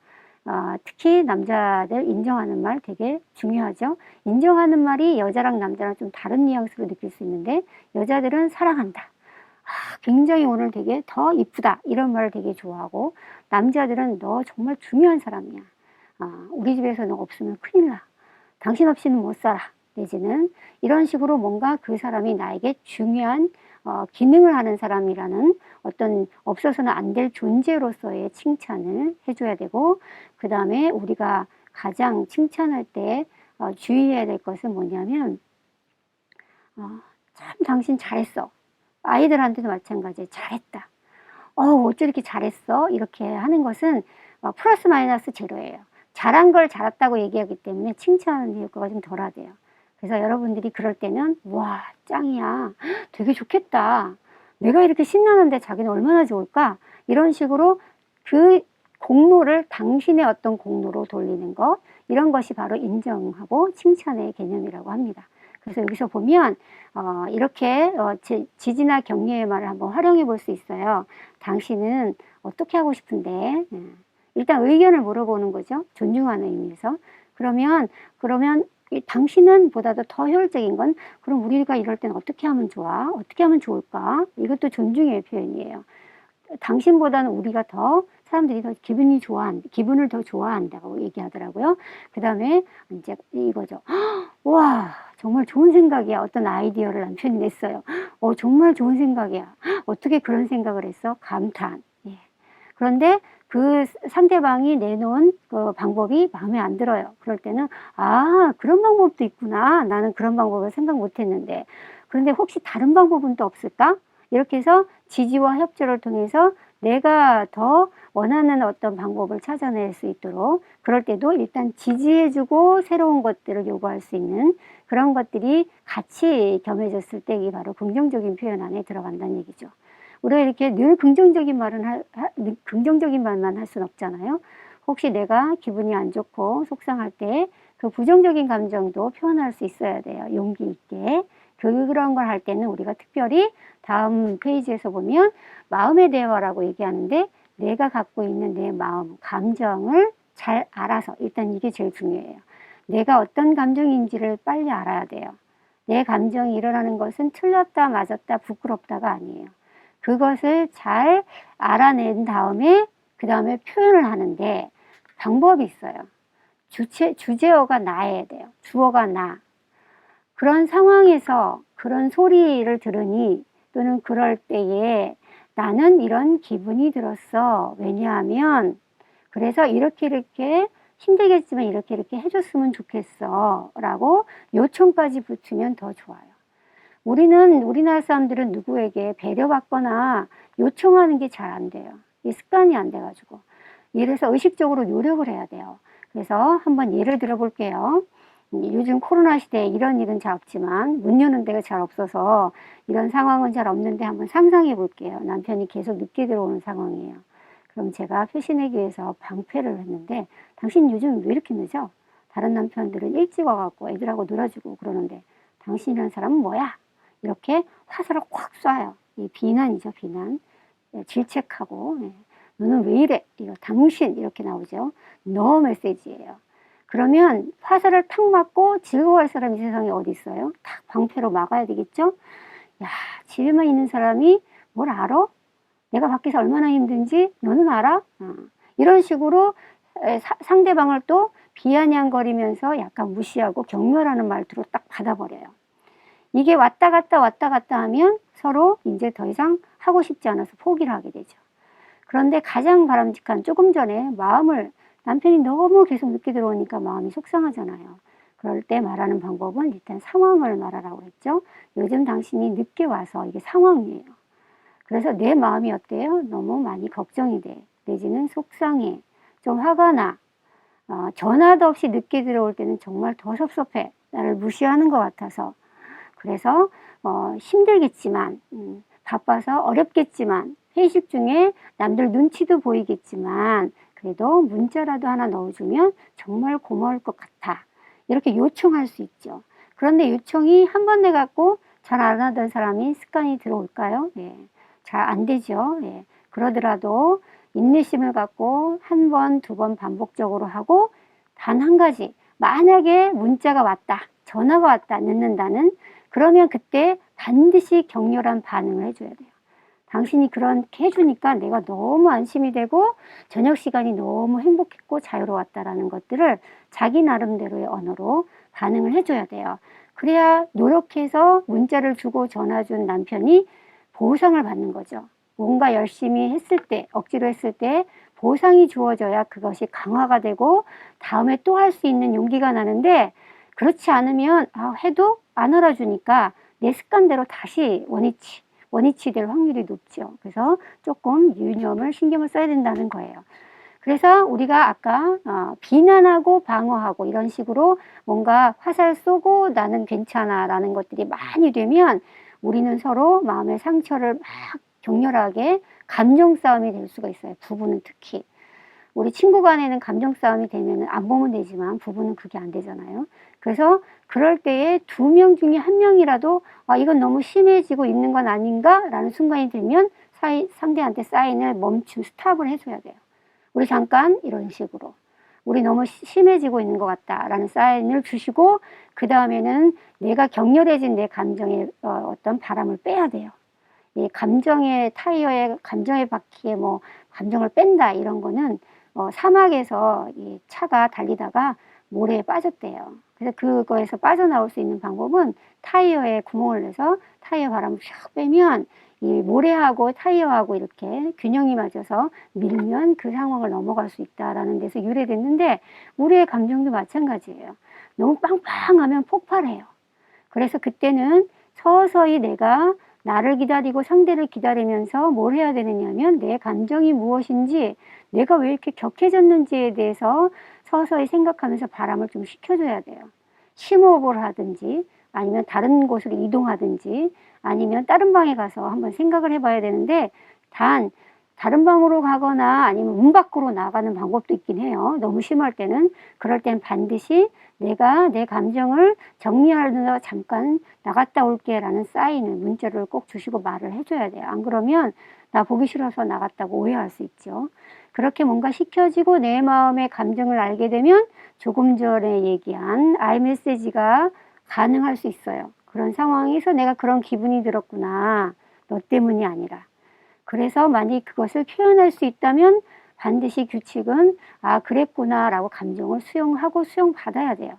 특히 남자들 인정하는 말 되게 중요하죠. 인정하는 말이 여자랑 남자랑 좀 다른 뉘앙스로 느낄 수 있는데 여자들은 사랑한다. 굉장히 오늘 되게 더 이쁘다. 이런 말을 되게 좋아하고 남자들은 너 정말 중요한 사람이야. 우리 집에서 너 없으면 큰일 나. 당신 없이는 못 살아. 내지는 이런 식으로 뭔가 그 사람이 나에게 중요한 기능을 하는 사람이라는 어떤 없어서는 안 될 존재로서의 칭찬을 해줘야 되고 그 다음에 우리가 가장 칭찬할 때 주의해야 될 것은 뭐냐면 참 당신 잘했어. 아이들한테도 마찬가지예요. 잘했다. 어째 이렇게 잘했어? 이렇게 하는 것은 플러스 마이너스 제로예요. 잘한 걸 잘했다고 얘기하기 때문에 칭찬 효과가 좀 덜하대요. 그래서 여러분들이 그럴 때는 와 짱이야, 되게 좋겠다, 내가 이렇게 신나는데 자기는 얼마나 좋을까, 이런 식으로 그 공로를 당신의 어떤 공로로 돌리는 것, 이런 것이 바로 인정하고 칭찬의 개념이라고 합니다. 그래서 여기서 보면 이렇게 지지나 격려의 말을 한번 활용해 볼 수 있어요. 당신은 어떻게 하고 싶은데, 일단 의견을 물어보는 거죠. 존중하는 의미에서. 그러면 당신은 보다도 더 효율적인 건, 그럼 우리가 이럴 땐 어떻게 하면 좋아? 어떻게 하면 좋을까? 이것도 존중의 표현이에요. 당신보다는 우리가 더, 사람들이 더 기분을 더 좋아한다고 얘기하더라고요. 그 다음에 이제 이거죠. 와, 정말 좋은 생각이야. 어떤 아이디어를 남편이 냈어요. 정말 좋은 생각이야. 어떻게 그런 생각을 했어? 감탄. 예. 그런데 그 상대방이 내놓은 그 방법이 마음에 안 들어요. 그럴 때는 그런 방법도 있구나. 나는 그런 방법을 생각 못 했는데. 그런데 혹시 다른 방법은 또 없을까? 이렇게 해서 지지와 협조를 통해서 내가 더 원하는 어떤 방법을 찾아낼 수 있도록, 그럴 때도 일단 지지해주고 새로운 것들을 요구할 수 있는 그런 것들이 같이 겸해졌을 때 이게 바로 긍정적인 표현 안에 들어간다는 얘기죠. 우리가 이렇게 늘 긍정적인 말만 할 수는 없잖아요. 혹시 내가 기분이 안 좋고 속상할 때 그 부정적인 감정도 표현할 수 있어야 돼요. 용기 있게. 그런 걸 할 때는 우리가 특별히 다음 페이지에서 보면 마음의 대화라고 얘기하는데, 내가 갖고 있는 내 마음, 감정을 잘 알아서, 일단 이게 제일 중요해요. 내가 어떤 감정인지를 빨리 알아야 돼요. 내 감정이 일어나는 것은 틀렸다, 맞았다, 부끄럽다가 아니에요. 그것을 잘 알아낸 다음에 그 다음에 표현을 하는데 방법이 있어요. 주제어가 나야 돼요. 주어가 나. 그런 상황에서 그런 소리를 들으니, 또는 그럴 때에 나는 이런 기분이 들었어. 왜냐하면 그래서 이렇게 힘들겠지만 이렇게 해줬으면 좋겠어 라고 요청까지 붙으면 더 좋아요. 우리나라 사람들은 누구에게 배려받거나 요청하는 게 잘 안 돼요. 이 습관이 안 돼가지고. 이래서 의식적으로 노력을 해야 돼요. 그래서 한번 예를 들어 볼게요. 요즘 코로나 시대에 이런 일은 잘 없지만, 문 여는 데가 잘 없어서 이런 상황은 잘 없는데 한번 상상해 볼게요. 남편이 계속 늦게 들어오는 상황이에요. 그럼 제가 표시내기 위해서 방패를 했는데, 당신 요즘 왜 이렇게 늦어? 다른 남편들은 일찍 와갖고 애들하고 놀아주고 그러는데 당신이라는 사람은 뭐야? 이렇게 화살을 콱 쏴요. 이 비난이죠, 비난. 질책하고, 너는 왜 이래? 이거 당신, 이렇게 나오죠. 너 메시지예요. 그러면 화살을 탁 맞고 즐거워할 사람이 세상에 어디 있어요? 탁 방패로 막아야 되겠죠? 야, 집에만 있는 사람이 뭘 알아? 내가 밖에서 얼마나 힘든지 너는 알아? 이런 식으로 상대방을 또 비아냥거리면서 약간 무시하고 격려라는 말투로 딱 받아버려요. 이게 왔다 갔다 하면 서로 이제 더 이상 하고 싶지 않아서 포기를 하게 되죠. 그런데 가장 바람직한, 조금 전에 남편이 너무 계속 늦게 들어오니까 마음이 속상하잖아요. 그럴 때 말하는 방법은 일단 상황을 말하라고 했죠. 요즘 당신이 늦게 와서, 이게 상황이에요. 그래서 내 마음이 어때요? 너무 많이 걱정이 돼. 내지는 속상해. 좀 화가 나. 전화도 없이 늦게 들어올 때는 정말 더 섭섭해. 나를 무시하는 것 같아서. 그래서 힘들겠지만, 바빠서 어렵겠지만, 회식 중에 남들 눈치도 보이겠지만 그래도 문자라도 하나 넣어주면 정말 고마울 것 같아. 이렇게 요청할 수 있죠. 그런데 요청이 한 번 돼갖고 잘 안 하던 사람이 습관이 들어올까요? 잘 안 되죠. 그러더라도 인내심을 갖고 한 번, 두 번 반복적으로 하고, 단 한 가지, 만약에 문자가 왔다, 전화가 왔다, 늦는다는, 그러면 그때 반드시 격렬한 반응을 해줘야 돼요. 당신이 그렇게 해주니까 내가 너무 안심이 되고 저녁 시간이 너무 행복했고 자유로웠다라는 것들을 자기 나름대로의 언어로 반응을 해줘야 돼요. 그래야 노력해서 문자를 주고 전화 준 남편이 보상을 받는 거죠. 뭔가 열심히 했을 때, 억지로 했을 때 보상이 주어져야 그것이 강화가 되고 다음에 또 할 수 있는 용기가 나는데, 그렇지 않으면 해도 안 알아주니까 내 습관대로 다시 원위치, 원위치 될 확률이 높죠. 그래서 조금 유념을 신경을 써야 된다는 거예요. 그래서 우리가 아까 비난하고 방어하고 이런 식으로 뭔가 화살 쏘고 나는 괜찮아 라는 것들이 많이 되면 우리는 서로 마음의 상처를 막 격렬하게 감정 싸움이 될 수가 있어요. 부부는 특히. 우리 친구 간에는 감정 싸움이 되면 안 보면 되지만 부부는 그게 안 되잖아요. 그래서 그럴 때에 2명 중에 1명이라도 이건 너무 심해지고 있는 건 아닌가? 라는 순간이 들면 상대한테 사인을 스탑을 해줘야 돼요. 우리 잠깐 이런 식으로 우리 너무 심해지고 있는 것 같다 라는 사인을 주시고 그 다음에는 내가 격렬해진 내 감정의 어떤 바람을 빼야 돼요. 이 감정의 타이어에 감정의 바퀴에 뭐 감정을 뺀다 이런 거는 사막에서 이 차가 달리다가 모래에 빠졌대요. 그래서 그거에서 빠져나올 수 있는 방법은 타이어에 구멍을 내서 타이어 바람을 샥 빼면 이 모래하고 타이어하고 이렇게 균형이 맞아서 밀면 그 상황을 넘어갈 수 있다라는 데서 유래됐는데 우리의 감정도 마찬가지예요. 너무 빵빵하면 폭발해요. 그래서 그때는 서서히 내가 나를 기다리고 상대를 기다리면서 뭘 해야 되느냐면 내 감정이 무엇인지 내가 왜 이렇게 격해졌는지에 대해서 서서히 생각하면서 바람을 좀 식혀줘야 돼요. 심호흡을 하든지 아니면 다른 곳으로 이동하든지 아니면 다른 방에 가서 한번 생각을 해봐야 되는데 다른 방으로 가거나 아니면 문 밖으로 나가는 방법도 있긴 해요. 너무 심할 때는. 그럴 땐 반드시 내가 내 감정을 정리하려서 잠깐 나갔다 올게 라는 사인을 문자를 꼭 주시고 말을 해줘야 돼요. 안 그러면 나 보기 싫어서 나갔다고 오해할 수 있죠. 그렇게 뭔가 식혀지고 내 마음의 감정을 알게 되면 조금 전에 얘기한 아이메시지가 가능할 수 있어요. 그런 상황에서 내가 그런 기분이 들었구나. 너 때문이 아니라. 그래서 만약 그것을 표현할 수 있다면 반드시 규칙은 그랬구나 라고 감정을 수용하고 수용받아야 돼요.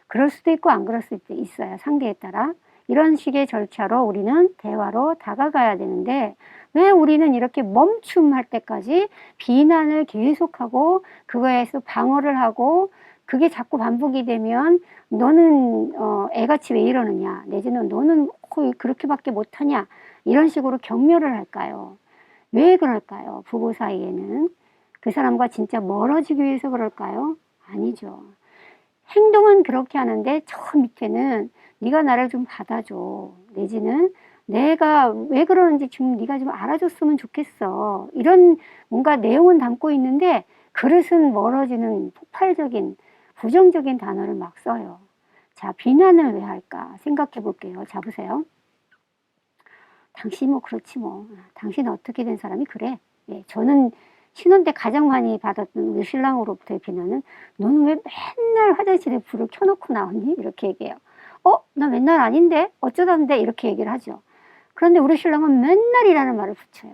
그럴 수도 있고 안 그럴 수도 있어요. 상대에 따라. 이런 식의 절차로 우리는 대화로 다가가야 되는데 왜 우리는 이렇게 멈춤할 때까지 비난을 계속하고 그거에서 방어를 하고 그게 자꾸 반복이 되면 너는 애같이 왜 이러느냐 내지는 너는 거의 그렇게밖에 못하냐 이런 식으로 격려를 할까요? 왜 그럴까요? 부부 사이에는 그 사람과 진짜 멀어지기 위해서 그럴까요? 아니죠. 행동은 그렇게 하는데 저 밑에는 네가 나를 좀 받아줘 내지는 내가 왜 그러는지 좀 네가 좀 알아줬으면 좋겠어 이런 뭔가 내용은 담고 있는데 그릇은 멀어지는 폭발적인 부정적인 단어를 막 써요. 자, 비난을 왜 할까 생각해 볼게요. 자, 보세요. 당신 뭐 그렇지 뭐. 당신은 어떻게 된 사람이 그래. 예, 저는 신혼 때 가장 많이 받았던 우리 신랑으로부터의 비난은 너는 왜 맨날 화장실에 불을 켜놓고 나오니? 이렇게 얘기해요. 나 맨날 아닌데? 어쩌다는데? 이렇게 얘기를 하죠. 그런데 우리 신랑은 맨날이라는 말을 붙여요.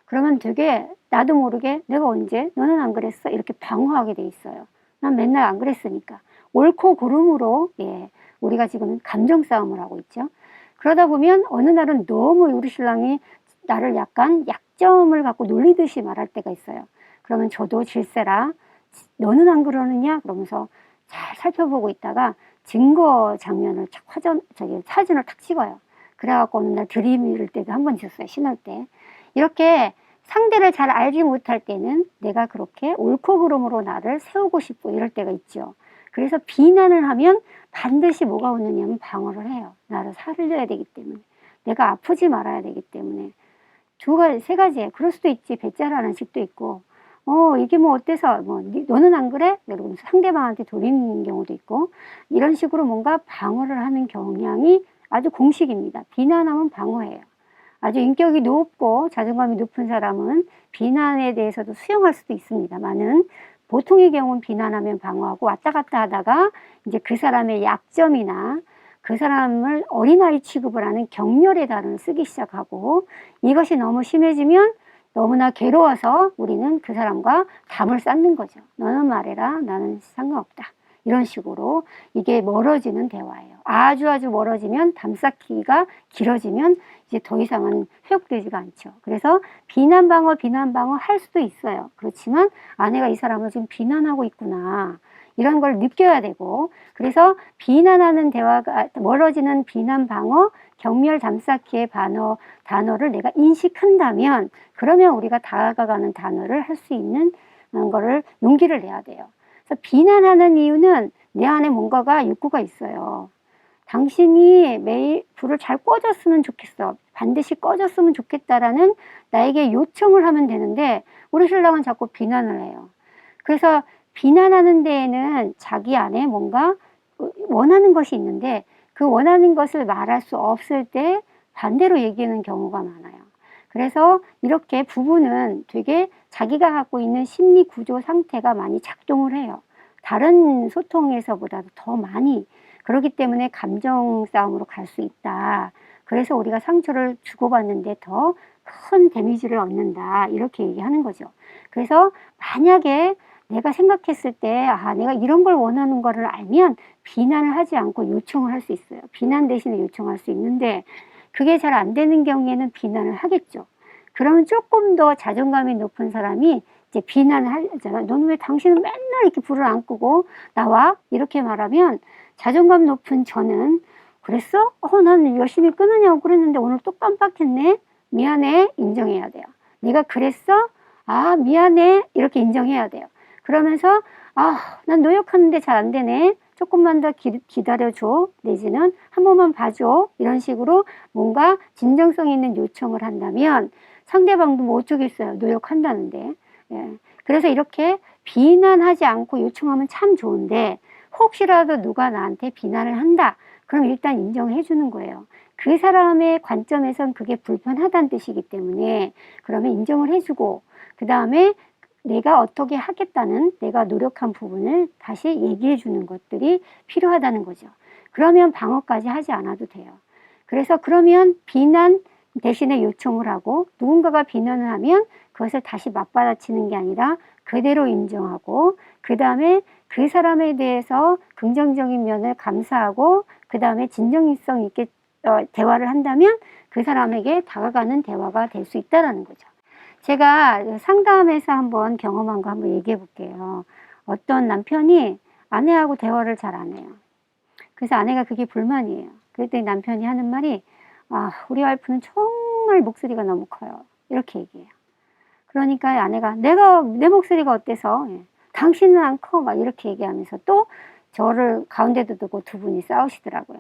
그러면 되게 나도 모르게 내가 언제? 너는 안 그랬어? 이렇게 방어하게 돼 있어요. 난 맨날 안 그랬으니까. 옳고 그름으로 우리가 지금 감정 싸움을 하고 있죠. 그러다 보면 어느 날은 너무 우리 신랑이 나를 약간 약점을 갖고 놀리듯이 말할 때가 있어요. 그러면 저도 질세라 너는 안 그러느냐? 그러면서 잘 살펴보고 있다가 증거 장면을 사진을 탁 찍어요. 그래갖고 어느 날 들이밀 때도 한 번 있었어요. 신할 때. 이렇게 상대를 잘 알지 못할 때는 내가 그렇게 옳고 그름으로 나를 세우고 싶고 이럴 때가 있죠. 그래서 비난을 하면 반드시 뭐가 오느냐면 방어를 해요. 나를 살려야 되기 때문에. 내가 아프지 말아야 되기 때문에. 세 가지예요. 그럴 수도 있지. 배짜라는 식도 있고. 이게 뭐 어때서, 너는 안 그래? 여러분, 상대방한테 돌리는 경우도 있고. 이런 식으로 뭔가 방어를 하는 경향이 아주 공식입니다. 비난하면 방어예요. 아주 인격이 높고 자존감이 높은 사람은 비난에 대해서도 수용할 수도 있습니다만은 보통의 경우는 비난하면 방어하고 왔다 갔다 하다가 이제 그 사람의 약점이나 그 사람을 어린아이 취급을 하는 경멸의 단어를 쓰기 시작하고 이것이 너무 심해지면 너무나 괴로워서 우리는 그 사람과 담을 쌓는 거죠. 너는 말해라. 나는 상관없다. 이런 식으로 이게 멀어지는 대화예요. 아주 멀어지면 담 쌓기가 길어지면 이제 더 이상은 회복되지가 않죠. 그래서 비난 방어 할 수도 있어요. 그렇지만 아내가 이 사람을 지금 비난하고 있구나. 이런 걸 느껴야 되고, 그래서 비난하는 대화가 멀어지는 비난 방어, 경멸 담쌓기의 단어를 내가 인식한다면, 그러면 우리가 다가가는 단어를 할 수 있는 거를 용기를 내야 돼요. 그래서 비난하는 이유는 내 안에 뭔가가 욕구가 있어요. 당신이 매일 불을 잘 꺼졌으면 좋겠어. 반드시 꺼졌으면 좋겠다라는 나에게 요청을 하면 되는데, 우리 신랑은 자꾸 비난을 해요. 그래서 비난하는 데에는 자기 안에 뭔가 원하는 것이 있는데, 그 원하는 것을 말할 수 없을 때 반대로 얘기하는 경우가 많아요. 그래서 이렇게 부부는 되게 자기가 갖고 있는 심리 구조 상태가 많이 작동을 해요. 다른 소통에서보다도 더 많이. 그렇기 때문에 감정 싸움으로 갈 수 있다. 그래서 우리가 상처를 주고받는데 더 큰 데미지를 얻는다. 이렇게 얘기하는 거죠. 그래서 만약에 내가 생각했을 때, 내가 이런 걸 원하는 거를 알면 비난을 하지 않고 요청을 할 수 있어요. 비난 대신에 요청할 수 있는데, 그게 잘 안 되는 경우에는 비난을 하겠죠. 그러면 조금 더 자존감이 높은 사람이 이제 비난을 하잖아. 너는 왜 당신은 맨날 이렇게 불을 안 끄고 나와? 이렇게 말하면 자존감 높은 저는, 그랬어? 난 열심히 끄느냐고 그랬는데 오늘 또 깜빡했네? 미안해. 인정해야 돼요. 내가 그랬어? 미안해. 이렇게 인정해야 돼요. 그러면서 난 노력하는데 잘 안 되네. 조금만 더 기다려줘. 내지는 한 번만 봐줘. 이런 식으로 뭔가 진정성 있는 요청을 한다면 상대방도 뭐 어쩌겠어요. 노력한다는데. 예. 그래서 이렇게 비난하지 않고 요청하면 참 좋은데, 혹시라도 누가 나한테 비난을 한다. 그럼 일단 인정해 주는 거예요. 그 사람의 관점에선 그게 불편하다는 뜻이기 때문에, 그러면 인정을 해주고, 그 다음에 내가 어떻게 하겠다는, 내가 노력한 부분을 다시 얘기해 주는 것들이 필요하다는 거죠. 그러면 방어까지 하지 않아도 돼요. 그래서 그러면 비난 대신에 요청을 하고, 누군가가 비난을 하면 그것을 다시 맞받아치는 게 아니라 그대로 인정하고, 그 다음에 그 사람에 대해서 긍정적인 면을 감사하고, 그 다음에 진정성 있게 대화를 한다면 그 사람에게 다가가는 대화가 될 수 있다는 거죠. 제가 상담에서 한번 경험한 거 한번 얘기해 볼게요. 어떤 남편이 아내하고 대화를 잘 안 해요. 그래서 아내가 그게 불만이에요. 그랬더니 남편이 하는 말이, 우리 와이프는 정말 목소리가 너무 커요. 이렇게 얘기해요. 그러니까 아내가 내 목소리가 어때서? 예. 당신은 안 커. 막 이렇게 얘기하면서 또 저를 가운데도 두고 두 분이 싸우시더라고요.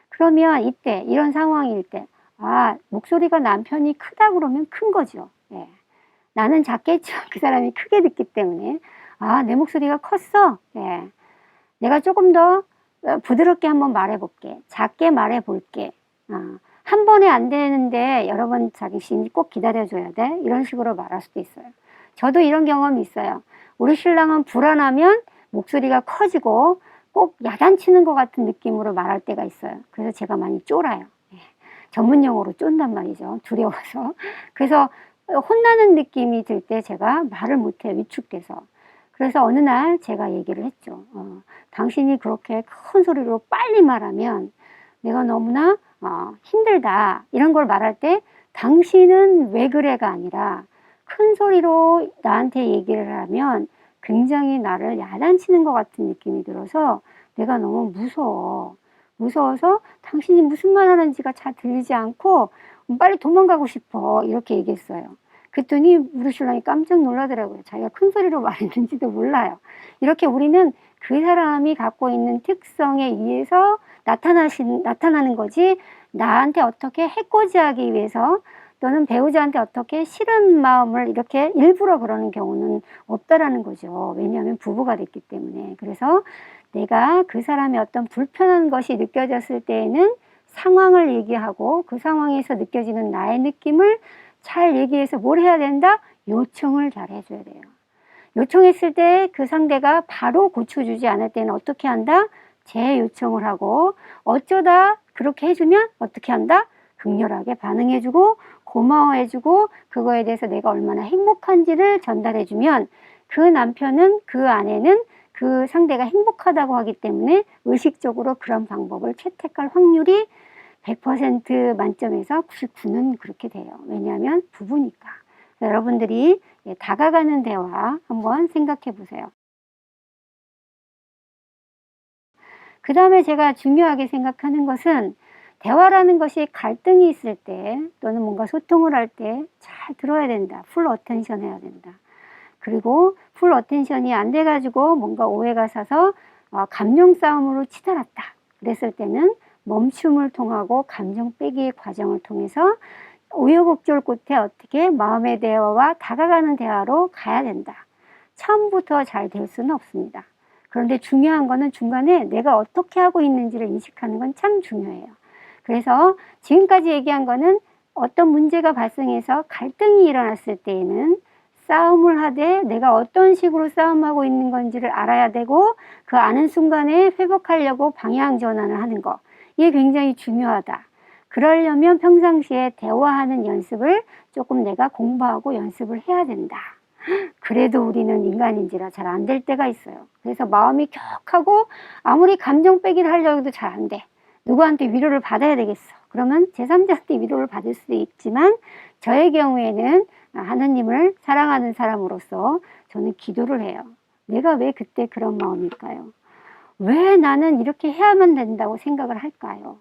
그러면 이때, 이런 상황일 때, 목소리가 남편이 크다 그러면 큰 거죠. 예. 나는 작겠지만 그 사람이 크게 듣기 때문에, 내 목소리가 컸어. 예. 내가 조금 더 부드럽게 한번 말해볼게. 작게 말해볼게. 한 번에 안 되는데 여러 번 자기신이 꼭 기다려줘야 돼. 이런 식으로 말할 수도 있어요. 저도 이런 경험이 있어요. 우리 신랑은 불안하면 목소리가 커지고 꼭 야단치는 것 같은 느낌으로 말할 때가 있어요. 그래서 제가 많이 쫄아요. 예. 전문 용어로 쫀단 말이죠. 두려워서. 그래서 혼나는 느낌이 들 때 제가 말을 못해요. 위축돼서. 그래서 어느 날 제가 얘기를 했죠. 당신이 그렇게 큰 소리로 빨리 말하면 내가 너무나 힘들다. 이런 걸 말할 때 당신은 왜 그래가 아니라 큰 소리로 나한테 얘기를 하면 굉장히 나를 야단치는 것 같은 느낌이 들어서 내가 너무 무서워. 무서워서 당신이 무슨 말 하는지가 잘 들리지 않고 빨리 도망가고 싶어. 이렇게 얘기했어요. 그랬더니 우리 신랑이 깜짝 놀라더라고요. 자기가 큰 소리로 말했는지도 몰라요. 이렇게 우리는 그 사람이 갖고 있는 특성에 의해서 나타나는 거지, 나한테 어떻게 해코지하기 위해서 또는 배우자한테 어떻게 싫은 마음을 이렇게 일부러 그러는 경우는 없다라는 거죠. 왜냐하면 부부가 됐기 때문에. 그래서 내가 그 사람의 어떤 불편한 것이 느껴졌을 때에는 상황을 얘기하고 그 상황에서 느껴지는 나의 느낌을 잘 얘기해서 뭘 해야 된다? 요청을 잘 해줘야 돼요. 요청했을 때 그 상대가 바로 고쳐주지 않을 때는 어떻게 한다? 재요청을 하고, 어쩌다 그렇게 해주면 어떻게 한다? 극렬하게 반응해주고 고마워해주고 그거에 대해서 내가 얼마나 행복한지를 전달해주면 그 남편은, 그 아내는 그 상대가 행복하다고 하기 때문에 의식적으로 그런 방법을 채택할 확률이 100% 만점에서 99는 그렇게 돼요. 왜냐하면 부부니까. 여러분들이 다가가는 대화 한번 생각해 보세요. 그 다음에 제가 중요하게 생각하는 것은 대화라는 것이 갈등이 있을 때 또는 뭔가 소통을 할 때 잘 들어야 된다. 풀 어텐션 해야 된다. 그리고 풀 어텐션이 안 돼가지고 뭔가 오해가 사서 감정 싸움으로 치달았다. 그랬을 때는 멈춤을 통하고 감정 빼기의 과정을 통해서 우여곡절 끝에 어떻게 마음의 대화와 다가가는 대화로 가야 된다. 처음부터 잘 될 수는 없습니다. 그런데 중요한 거는 중간에 내가 어떻게 하고 있는지를 인식하는 건 참 중요해요. 그래서 지금까지 얘기한 거는 어떤 문제가 발생해서 갈등이 일어났을 때에는 싸움을 하되 내가 어떤 식으로 싸움하고 있는 건지를 알아야 되고 그 아는 순간에 회복하려고 방향 전환을 하는 거. 이게 굉장히 중요하다. 그러려면 평상시에 대화하는 연습을 조금 내가 공부하고 연습을 해야 된다. 그래도 우리는 인간인지라 잘 안 될 때가 있어요. 그래서 마음이 격하고 아무리 감정 빼기를 하려고 해도 잘 안 돼. 누구한테 위로를 받아야 되겠어. 그러면 제3자한테 위로를 받을 수도 있지만 저의 경우에는 하나님을 사랑하는 사람으로서 저는 기도를 해요. 내가 왜 그때 그런 마음일까요? 왜 나는 이렇게 해야만 된다고 생각을 할까요?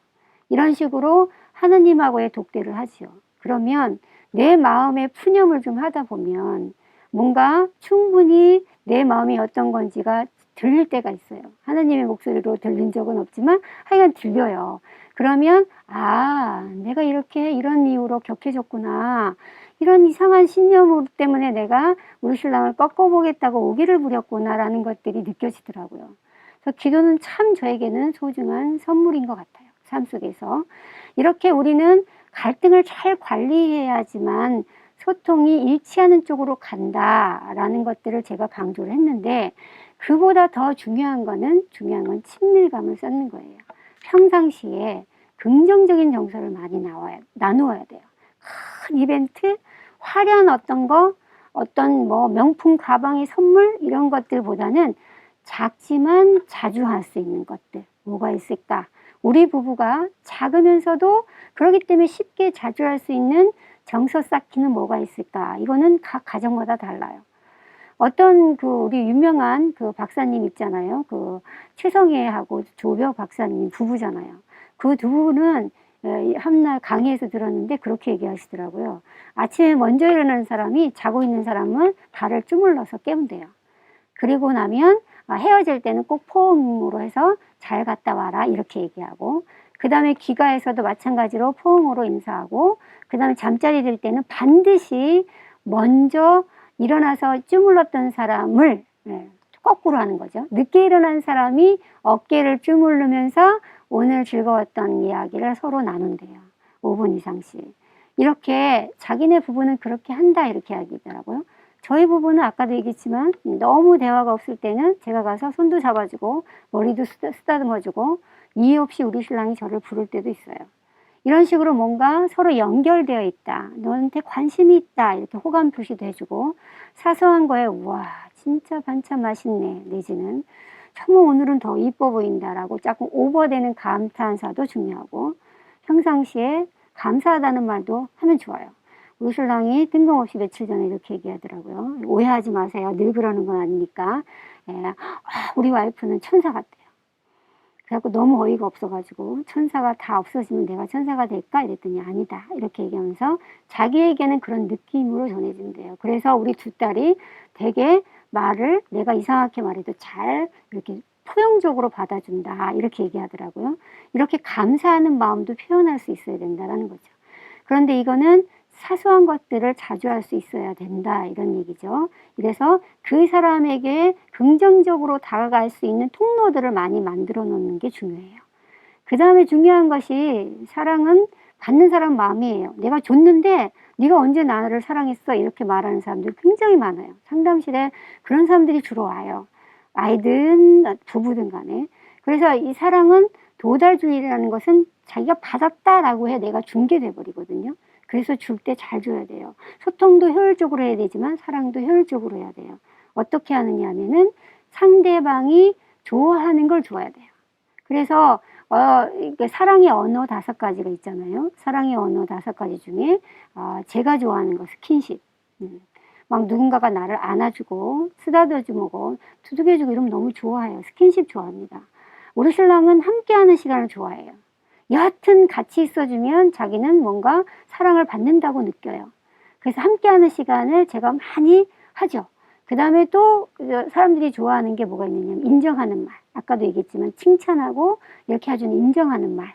이런 식으로 하나님하고의 독대를 하죠. 그러면 내 마음의 푸념을 좀 하다 보면 뭔가 충분히 내 마음이 어떤 건지가 들릴 때가 있어요. 하나님의 목소리로 들린 적은 없지만 하여간 들려요. 그러면 내가 이렇게 이런 이유로 격해졌구나. 이런 이상한 신념 때문에 내가 우리 신랑을 꺾어보겠다고 오기를 부렸구나라는 것들이 느껴지더라고요. 그래서 기도는 참 저에게는 소중한 선물인 것 같아요. 삶 속에서. 이렇게 우리는 갈등을 잘 관리해야지만 소통이 일치하는 쪽으로 간다라는 것들을 제가 강조를 했는데 그보다 더 중요한 건 친밀감을 쌓는 거예요. 평상시에 긍정적인 정서를 많이 나누어야 돼요. 큰 이벤트, 화려한 어떤 명품 가방의 선물 이런 것들보다는 작지만 자주 할 수 있는 것들 뭐가 있을까? 우리 부부가 작으면서도 그렇기 때문에 쉽게 자주 할 수 있는 정서 쌓기는 뭐가 있을까? 이거는 각 가정마다 달라요. 어떤 우리 유명한 박사님 있잖아요. 최성애하고 조벽 박사님 부부잖아요. 그 두 분은 한날 강의에서 들었는데 그렇게 얘기하시더라고요. 아침에 먼저 일어나는 사람이 자고 있는 사람은 발을 주물러서 깨운대요. 그리고 나면 헤어질 때는 꼭 포옹으로 해서 잘 갔다 와라 이렇게 얘기하고 그 다음에 귀가에서도 마찬가지로 포옹으로 인사하고 그 다음에 잠자리 들 때는 반드시 먼저 일어나서 주물렀던 사람을 거꾸로 하는 거죠. 늦게 일어난 사람이 어깨를 주물르면서 오늘 즐거웠던 이야기를 서로 나눈대요. 5분 이상씩. 이렇게 자기네 부부는 그렇게 한다 이렇게 이야기하더라고요. 저희 부부는 아까도 얘기했지만 너무 대화가 없을 때는 제가 가서 손도 잡아주고 머리도 쓰다듬어주고 이유 없이 우리 신랑이 저를 부를 때도 있어요. 이런 식으로 뭔가 서로 연결되어 있다. 너한테 관심이 있다. 이렇게 호감 표시도 해주고 사소한 거에 우와 진짜 반찬 맛있네. 내지는 정말 오늘은 더 이뻐 보인다라고 조금 오버되는 감탄사도 중요하고 평상시에 감사하다는 말도 하면 좋아요. 우리 신랑이 뜬금없이 며칠 전에 이렇게 얘기하더라고요. 오해하지 마세요. 늘 그러는 건 아니니까. 우리 와이프는 천사 같대요. 그래갖고 너무 어이가 없어가지고 천사가 다 없어지면 내가 천사가 될까? 이랬더니 아니다. 이렇게 얘기하면서 자기에게는 그런 느낌으로 전해진대요. 그래서 우리 두 딸이 되게 말을 내가 이상하게 말해도 잘 이렇게 포용적으로 받아준다. 이렇게 얘기하더라고요. 이렇게 감사하는 마음도 표현할 수 있어야 된다는 거죠. 그런데 이거는 사소한 것들을 자주 할 수 있어야 된다 이런 얘기죠. 그래서 그 사람에게 긍정적으로 다가갈 수 있는 통로들을 많이 만들어 놓는 게 중요해요. 그 다음에 중요한 것이 사랑은 받는 사람 마음이에요. 내가 줬는데 네가 언제 나를 사랑했어? 이렇게 말하는 사람들이 굉장히 많아요. 상담실에 그런 사람들이 주로 와요. 아이든 부부든 간에. 그래서 이 사랑은 도달주의라는 것은 자기가 받았다라고 해 내가 준 게 돼버리거든요. 그래서 줄 때 잘 줘야 돼요. 소통도 효율적으로 해야 되지만 사랑도 효율적으로 해야 돼요. 어떻게 하느냐 하면은 상대방이 좋아하는 걸 줘야 돼요. 그래서 사랑의 언어 5가지가 있잖아요. 사랑의 언어 5가지 중에 제가 좋아하는 거 스킨십. 막 누군가가 나를 안아주고 쓰다듬어주고 두들겨주고 이러면 너무 좋아해요. 스킨십 좋아합니다. 우리 신랑은 함께하는 시간을 좋아해요. 여하튼 같이 있어주면 자기는 뭔가 사랑을 받는다고 느껴요. 그래서 함께하는 시간을 제가 많이 하죠. 그 다음에 또 사람들이 좋아하는 게 뭐가 있느냐면 인정하는 말. 아까도 얘기했지만 칭찬하고 이렇게 해주는 인정하는 말.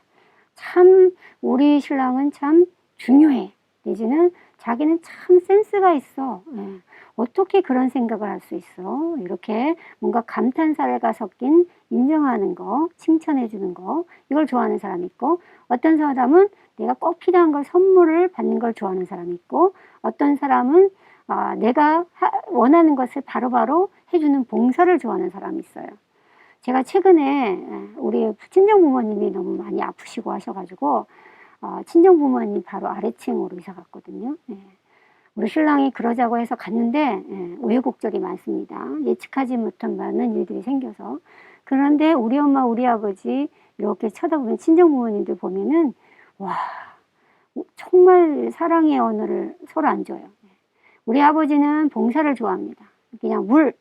참 우리 신랑은 참 중요해. 내지는 자기는 참 센스가 있어. 예. 어떻게 그런 생각을 할 수 있어? 이렇게 뭔가 감탄사가 섞인 인정하는 거, 칭찬해 주는 거, 이걸 좋아하는 사람이 있고, 어떤 사람은 내가 꼭 필요한 걸 선물을 받는 걸 좋아하는 사람이 있고, 어떤 사람은 내가 원하는 것을 바로바로 해주는 봉사를 좋아하는 사람이 있어요. 제가 최근에 우리 친정 부모님이 너무 많이 아프시고 하셔가지고 친정 부모님 바로 아래층으로 이사 갔거든요. 예. 우리 신랑이 그러자고 해서 갔는데 우여곡절이 많습니다. 예측하지 못한 많은 일들이 생겨서. 그런데 우리 엄마 우리 아버지 이렇게 쳐다보면 친정 부모님들 보면은 와 정말 사랑의 언어를 서로 안 줘요. 우리 아버지는 봉사를 좋아합니다. 그냥 물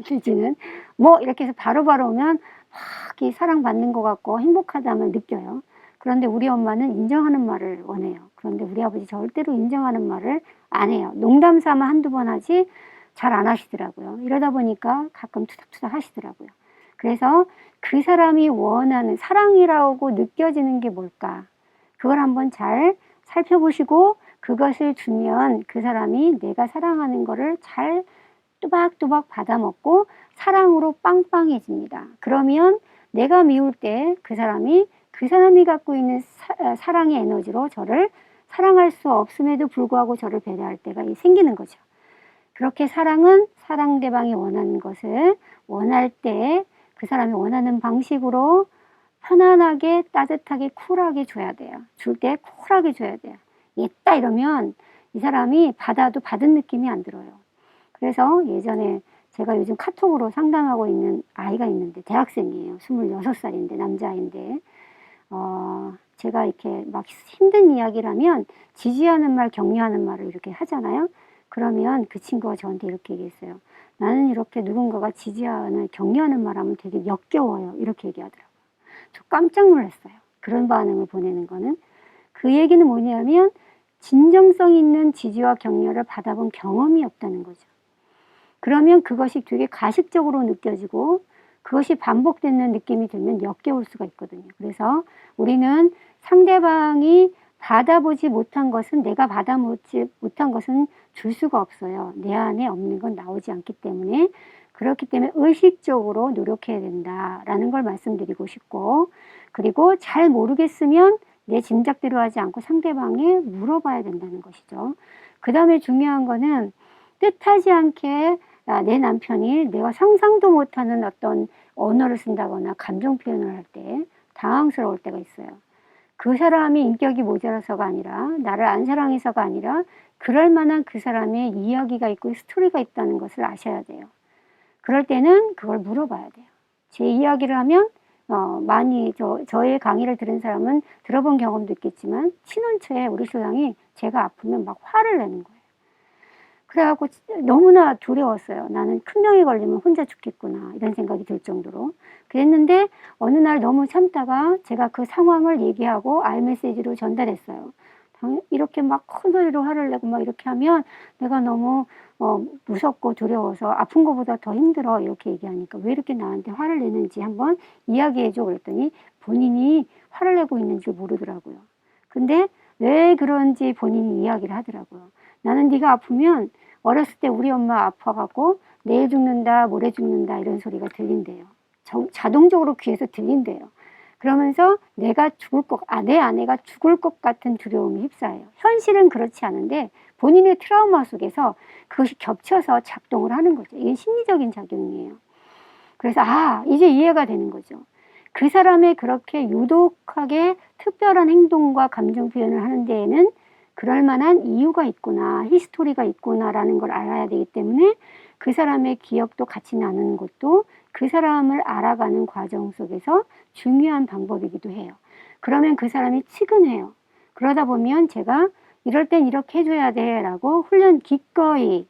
내지는 뭐 이렇게 해서 바로바로 오면 막 사랑받는 것 같고 행복하다면 느껴요. 그런데 우리 엄마는 인정하는 말을 원해요. 그런데 우리 아버지 절대로 인정하는 말을 안 해요. 농담 삼아 한두 번 하지 잘 안 하시더라고요. 이러다 보니까 가끔 투닥투닥 하시더라고요. 그래서 그 사람이 원하는 사랑이라고 느껴지는 게 뭘까? 그걸 한번 잘 살펴보시고 그것을 주면 그 사람이 내가 사랑하는 거를 잘 또박또박 받아먹고 사랑으로 빵빵해집니다. 그러면 내가 미울 때 그 사람이 갖고 있는 사랑의 에너지로 저를 사랑할 수 없음에도 불구하고 저를 배려할 때가 생기는 거죠. 그렇게 사랑은 상대방이 원하는 것을 원할 때 그 사람이 원하는 방식으로 편안하게 따뜻하게 쿨하게 줘야 돼요. 줄 때 쿨하게 줘야 돼요. 있다 이러면 이 사람이 받아도 받은 느낌이 안 들어요. 그래서 예전에 제가 요즘 카톡으로 상담하고 있는 아이가 있는데 대학생이에요. 26살인데 남자인데 제가 이렇게 막 힘든 이야기를 하면 지지하는 말, 격려하는 말을 이렇게 하잖아요. 그러면 그 친구가 저한테 이렇게 얘기했어요. 나는 이렇게 누군가가 지지하는, 격려하는 말 하면 되게 역겨워요. 이렇게 얘기하더라고요. 저 깜짝 놀랐어요. 그런 반응을 보내는 거는. 그 얘기는 뭐냐면 진정성 있는 지지와 격려를 받아본 경험이 없다는 거죠. 그러면 그것이 되게 가식적으로 느껴지고 그것이 반복되는 느낌이 들면 역겨울 수가 있거든요. 그래서 우리는 상대방이 받아보지 못한 것은 내가 받아보지 못한 것은 줄 수가 없어요. 내 안에 없는 건 나오지 않기 때문에 그렇기 때문에 의식적으로 노력해야 된다라는 걸 말씀드리고 싶고 그리고 잘 모르겠으면 내 짐작대로 하지 않고 상대방에 물어봐야 된다는 것이죠. 그 다음에 중요한 거는 뜻하지 않게 내 남편이 내가 상상도 못하는 어떤 언어를 쓴다거나 감정 표현을 할 때 당황스러울 때가 있어요. 그 사람이 인격이 모자라서가 아니라 나를 안 사랑해서가 아니라 그럴 만한 그 사람의 이야기가 있고 스토리가 있다는 것을 아셔야 돼요. 그럴 때는 그걸 물어봐야 돼요. 제 이야기를 하면 많이 저의 강의를 들은 사람은 들어본 경험도 있겠지만 친혼처에 우리 신랑이 제가 아프면 막 화를 내는 거예요. 그래갖고 너무나 두려웠어요. 나는 큰 병에 걸리면 혼자 죽겠구나 이런 생각이 들 정도로 그랬는데 어느 날 너무 참다가 제가 그 상황을 얘기하고 iMessage로 전달했어요. 이렇게 막 큰 소리로 화를 내고 막 이렇게 하면 내가 너무 무섭고 두려워서 아픈 것보다 더 힘들어 이렇게 얘기하니까 왜 이렇게 나한테 화를 내는지 한번 이야기해줘 그랬더니 본인이 화를 내고 있는 줄 모르더라고요. 근데 왜 그런지 본인이 이야기를 하더라고요. 나는 네가 아프면 어렸을 때 우리 엄마 아파갖고 내일 죽는다 모레 죽는다 이런 소리가 들린대요. 자동적으로 귀에서 들린대요. 그러면서 내가 내 아내가 죽을 것 같은 두려움이 휩싸여요. 현실은 그렇지 않은데 본인의 트라우마 속에서 그것이 겹쳐서 작동을 하는 거죠. 이게 심리적인 작용이에요. 그래서 이제 이해가 되는 거죠. 그 사람의 그렇게 유독하게 특별한 행동과 감정 표현을 하는 데에는 그럴 만한 이유가 있구나, 히스토리가 있구나라는 걸 알아야 되기 때문에 그 사람의 기억도 같이 나누는 것도 그 사람을 알아가는 과정 속에서 중요한 방법이기도 해요. 그러면 그 사람이 측은해요. 그러다 보면 제가 이럴 땐 이렇게 해줘야 돼 라고 기꺼이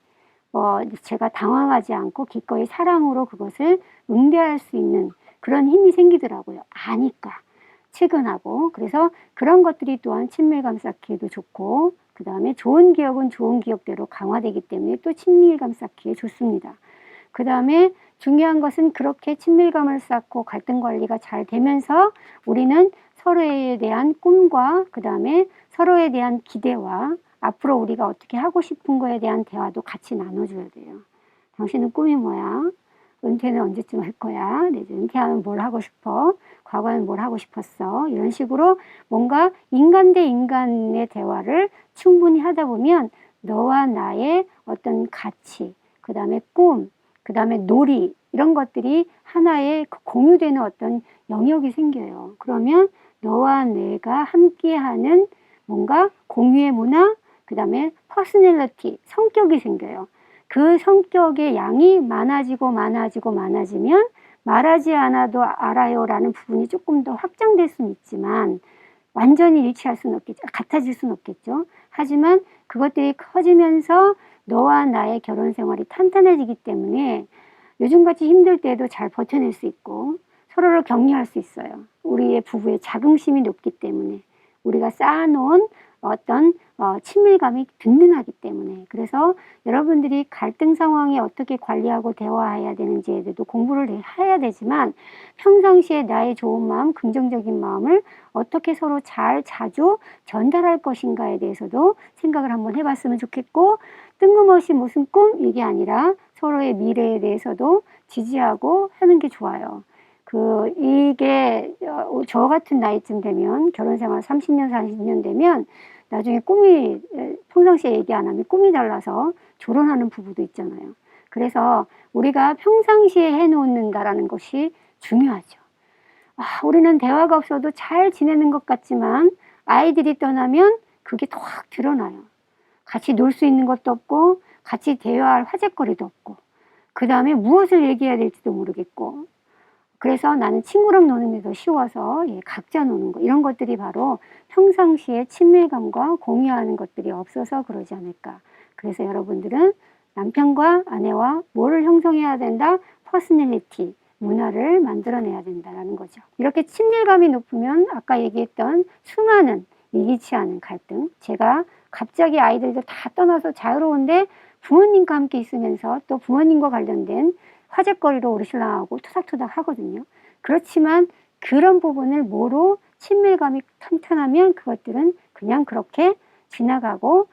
제가 당황하지 않고 기꺼이 사랑으로 그것을 응대할 수 있는 그런 힘이 생기더라고요. 아니까. 측은하고. 그래서 그런 것들이 또한 친밀감 쌓기에도 좋고, 그 다음에 좋은 기억은 좋은 기억대로 강화되기 때문에 또 친밀감 쌓기에 좋습니다. 그 다음에 중요한 것은 그렇게 친밀감을 쌓고 갈등 관리가 잘 되면서 우리는 서로에 대한 꿈과 그 다음에 서로에 대한 기대와 앞으로 우리가 어떻게 하고 싶은 거에 대한 대화도 같이 나눠줘야 돼요. 당신은 꿈이 뭐야? 은퇴는 언제쯤 할 거야? 내가 은퇴하면 뭘 하고 싶어? 과거에는 뭘 하고 싶었어? 이런 식으로 뭔가 인간 대 인간의 대화를 충분히 하다 보면 너와 나의 어떤 가치, 그 다음에 꿈, 그 다음에 놀이 이런 것들이 하나의 공유되는 어떤 영역이 생겨요. 그러면 너와 내가 함께하는 뭔가 공유의 문화, 그 다음에 퍼스널리티, 성격이 생겨요. 그 성격의 양이 많아지면 말하지 않아도 알아요라는 부분이 조금 더 확장될 수는 있지만 완전히 일치할 수는 없겠죠. 같아질 수는 없겠죠. 하지만 그것들이 커지면서 너와 나의 결혼 생활이 탄탄해지기 때문에 요즘같이 힘들 때도 잘 버텨낼 수 있고 서로를 격려할 수 있어요. 우리의 부부의 자긍심이 높기 때문에 우리가 쌓아놓은 어떤 친밀감이 든든하기 때문에 그래서 여러분들이 갈등 상황에 어떻게 관리하고 대화해야 되는지에 대해서 공부를 해야 되지만 평상시에 나의 좋은 마음, 긍정적인 마음을 어떻게 서로 잘 자주 전달할 것인가에 대해서도 생각을 한번 해봤으면 좋겠고 뜬금없이 무슨 꿈 이게 아니라 서로의 미래에 대해서도 지지하고 하는 게 좋아요. 이게 저 같은 나이쯤 되면 결혼 생활 30년, 40년 되면 나중에 꿈이 평상시에 얘기 안 하면 꿈이 달라서 조론하는 부부도 있잖아요. 그래서 우리가 평상시에 해놓는다라는 것이 중요하죠. 우리는 대화가 없어도 잘 지내는 것 같지만 아이들이 떠나면 그게 더 확 드러나요. 같이 놀 수 있는 것도 없고 같이 대화할 화제거리도 없고 그 다음에 무엇을 얘기해야 될지도 모르겠고 그래서 나는 친구랑 노는 게 더 쉬워서 각자 노는 거 이런 것들이 바로 평상시에 친밀감과 공유하는 것들이 없어서 그러지 않을까. 그래서 여러분들은 남편과 아내와 뭐를 형성해야 된다? 퍼스널리티, 문화를 만들어내야 된다는 거죠. 이렇게 친밀감이 높으면 아까 얘기했던 수많은 이기치 않은 갈등, 제가 갑자기 아이들도 다 떠나서 자유로운데 부모님과 함께 있으면서 또 부모님과 관련된 화제거리로 우리 신랑하고 토닥토닥 하거든요. 그렇지만 그런 부분을 뭐로 친밀감이 탄탄하면 그것들은 그냥 그렇게 지나가고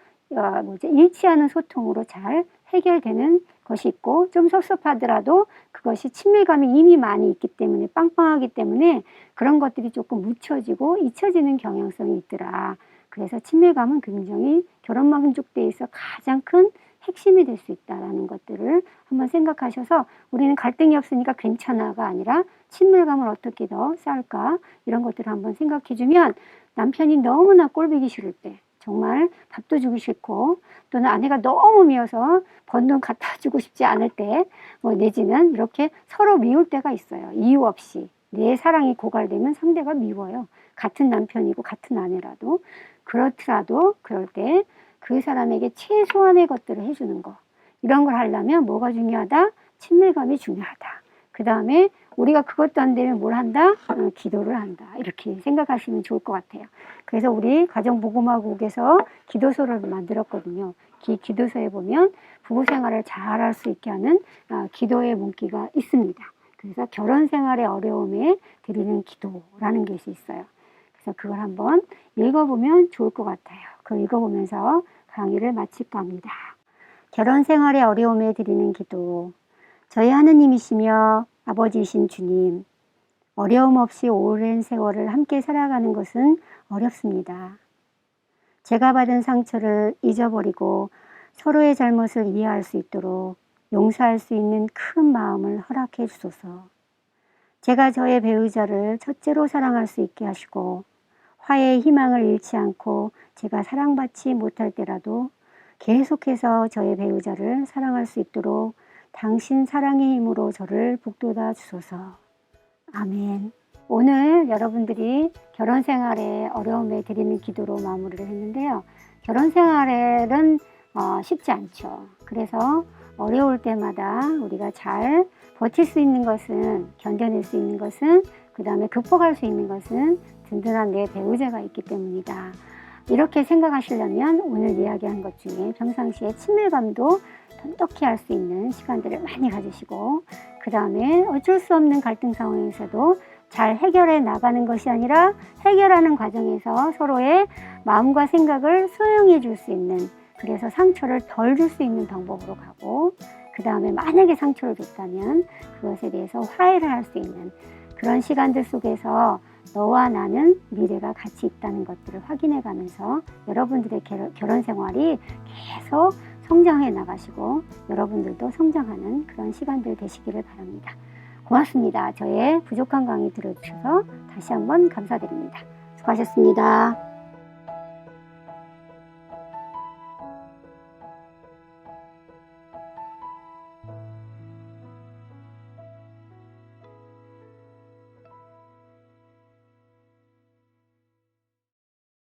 일치하는 소통으로 잘 해결되는 것이 있고 좀 섭섭하더라도 그것이 친밀감이 이미 많이 있기 때문에 빵빵하기 때문에 그런 것들이 조금 묻혀지고 잊혀지는 경향성이 있더라. 그래서 친밀감은 굉장히 결혼 만족대에 있어 가장 큰 핵심이 될 수 있다는 것들을 한번 생각하셔서 우리는 갈등이 없으니까 괜찮아가 아니라 친밀감을 어떻게 더 쌓을까 이런 것들을 한번 생각해주면 남편이 너무나 꼴보기 싫을 때 정말 밥도 주기 싫고 또는 아내가 너무 미워서 번 돈 갖다 주고 싶지 않을 때 내지는 이렇게 서로 미울 때가 있어요. 이유 없이 내 사랑이 고갈되면 상대가 미워요. 같은 남편이고 같은 아내라도 그렇더라도 그럴 때 그 사람에게 최소한의 것들을 해주는 거 이런 걸 하려면 뭐가 중요하다? 친밀감이 중요하다. 그 다음에 우리가 그것도 안 되면 뭘 한다? 기도를 한다. 이렇게 생각하시면 좋을 것 같아요. 그래서 우리 가정보고마국에서 기도서를 만들었거든요. 기도서에 보면 부부 생활을 잘 할 수 있게 하는 기도의 문구가 있습니다. 그래서 결혼 생활의 어려움에 드리는 기도라는 것이 있어요. 그래서 그걸 한번 읽어보면 좋을 것 같아요. 그걸 읽어보면서 강의를 마칠까 합니다. 결혼 생활의 어려움에 드리는 기도. 저희 하느님이시며 아버지이신 주님, 어려움 없이 오랜 세월을 함께 살아가는 것은 어렵습니다. 제가 받은 상처를 잊어버리고 서로의 잘못을 이해할 수 있도록 용서할 수 있는 큰 마음을 허락해 주소서. 제가 저의 배우자를 첫째로 사랑할 수 있게 하시고 화해의 희망을 잃지 않고 제가 사랑받지 못할 때라도 계속해서 저의 배우자를 사랑할 수 있도록 당신 사랑의 힘으로 저를 북돋아 주소서. 아멘. 오늘 여러분들이 결혼 생활의 어려움에 드리는 기도로 마무리를 했는데요. 결혼 생활은 쉽지 않죠. 그래서 어려울 때마다 우리가 잘 버틸 수 있는 것은, 견뎌낼 수 있는 것은, 그 다음에 극복할 수 있는 것은 든든한 내 배우자가 있기 때문이다. 이렇게 생각하시려면 오늘 이야기한 것 중에 평상시에 친밀감도 톡톡히 할 수 있는 시간들을 많이 가지시고, 그 다음에 어쩔 수 없는 갈등 상황에서도 잘 해결해 나가는 것이 아니라 해결하는 과정에서 서로의 마음과 생각을 수용해 줄 수 있는, 그래서 상처를 덜 줄 수 있는 방법으로 가고, 그 다음에 만약에 상처를 줬다면 그것에 대해서 화해를 할 수 있는 그런 시간들 속에서 너와 나는 미래가 같이 있다는 것들을 확인해 가면서 여러분들의 결혼 생활이 계속 성장해 나가시고 여러분들도 성장하는 그런 시간들 되시기를 바랍니다. 고맙습니다. 저의 부족한 강의 들어주셔서 다시 한번 감사드립니다. 수고하셨습니다.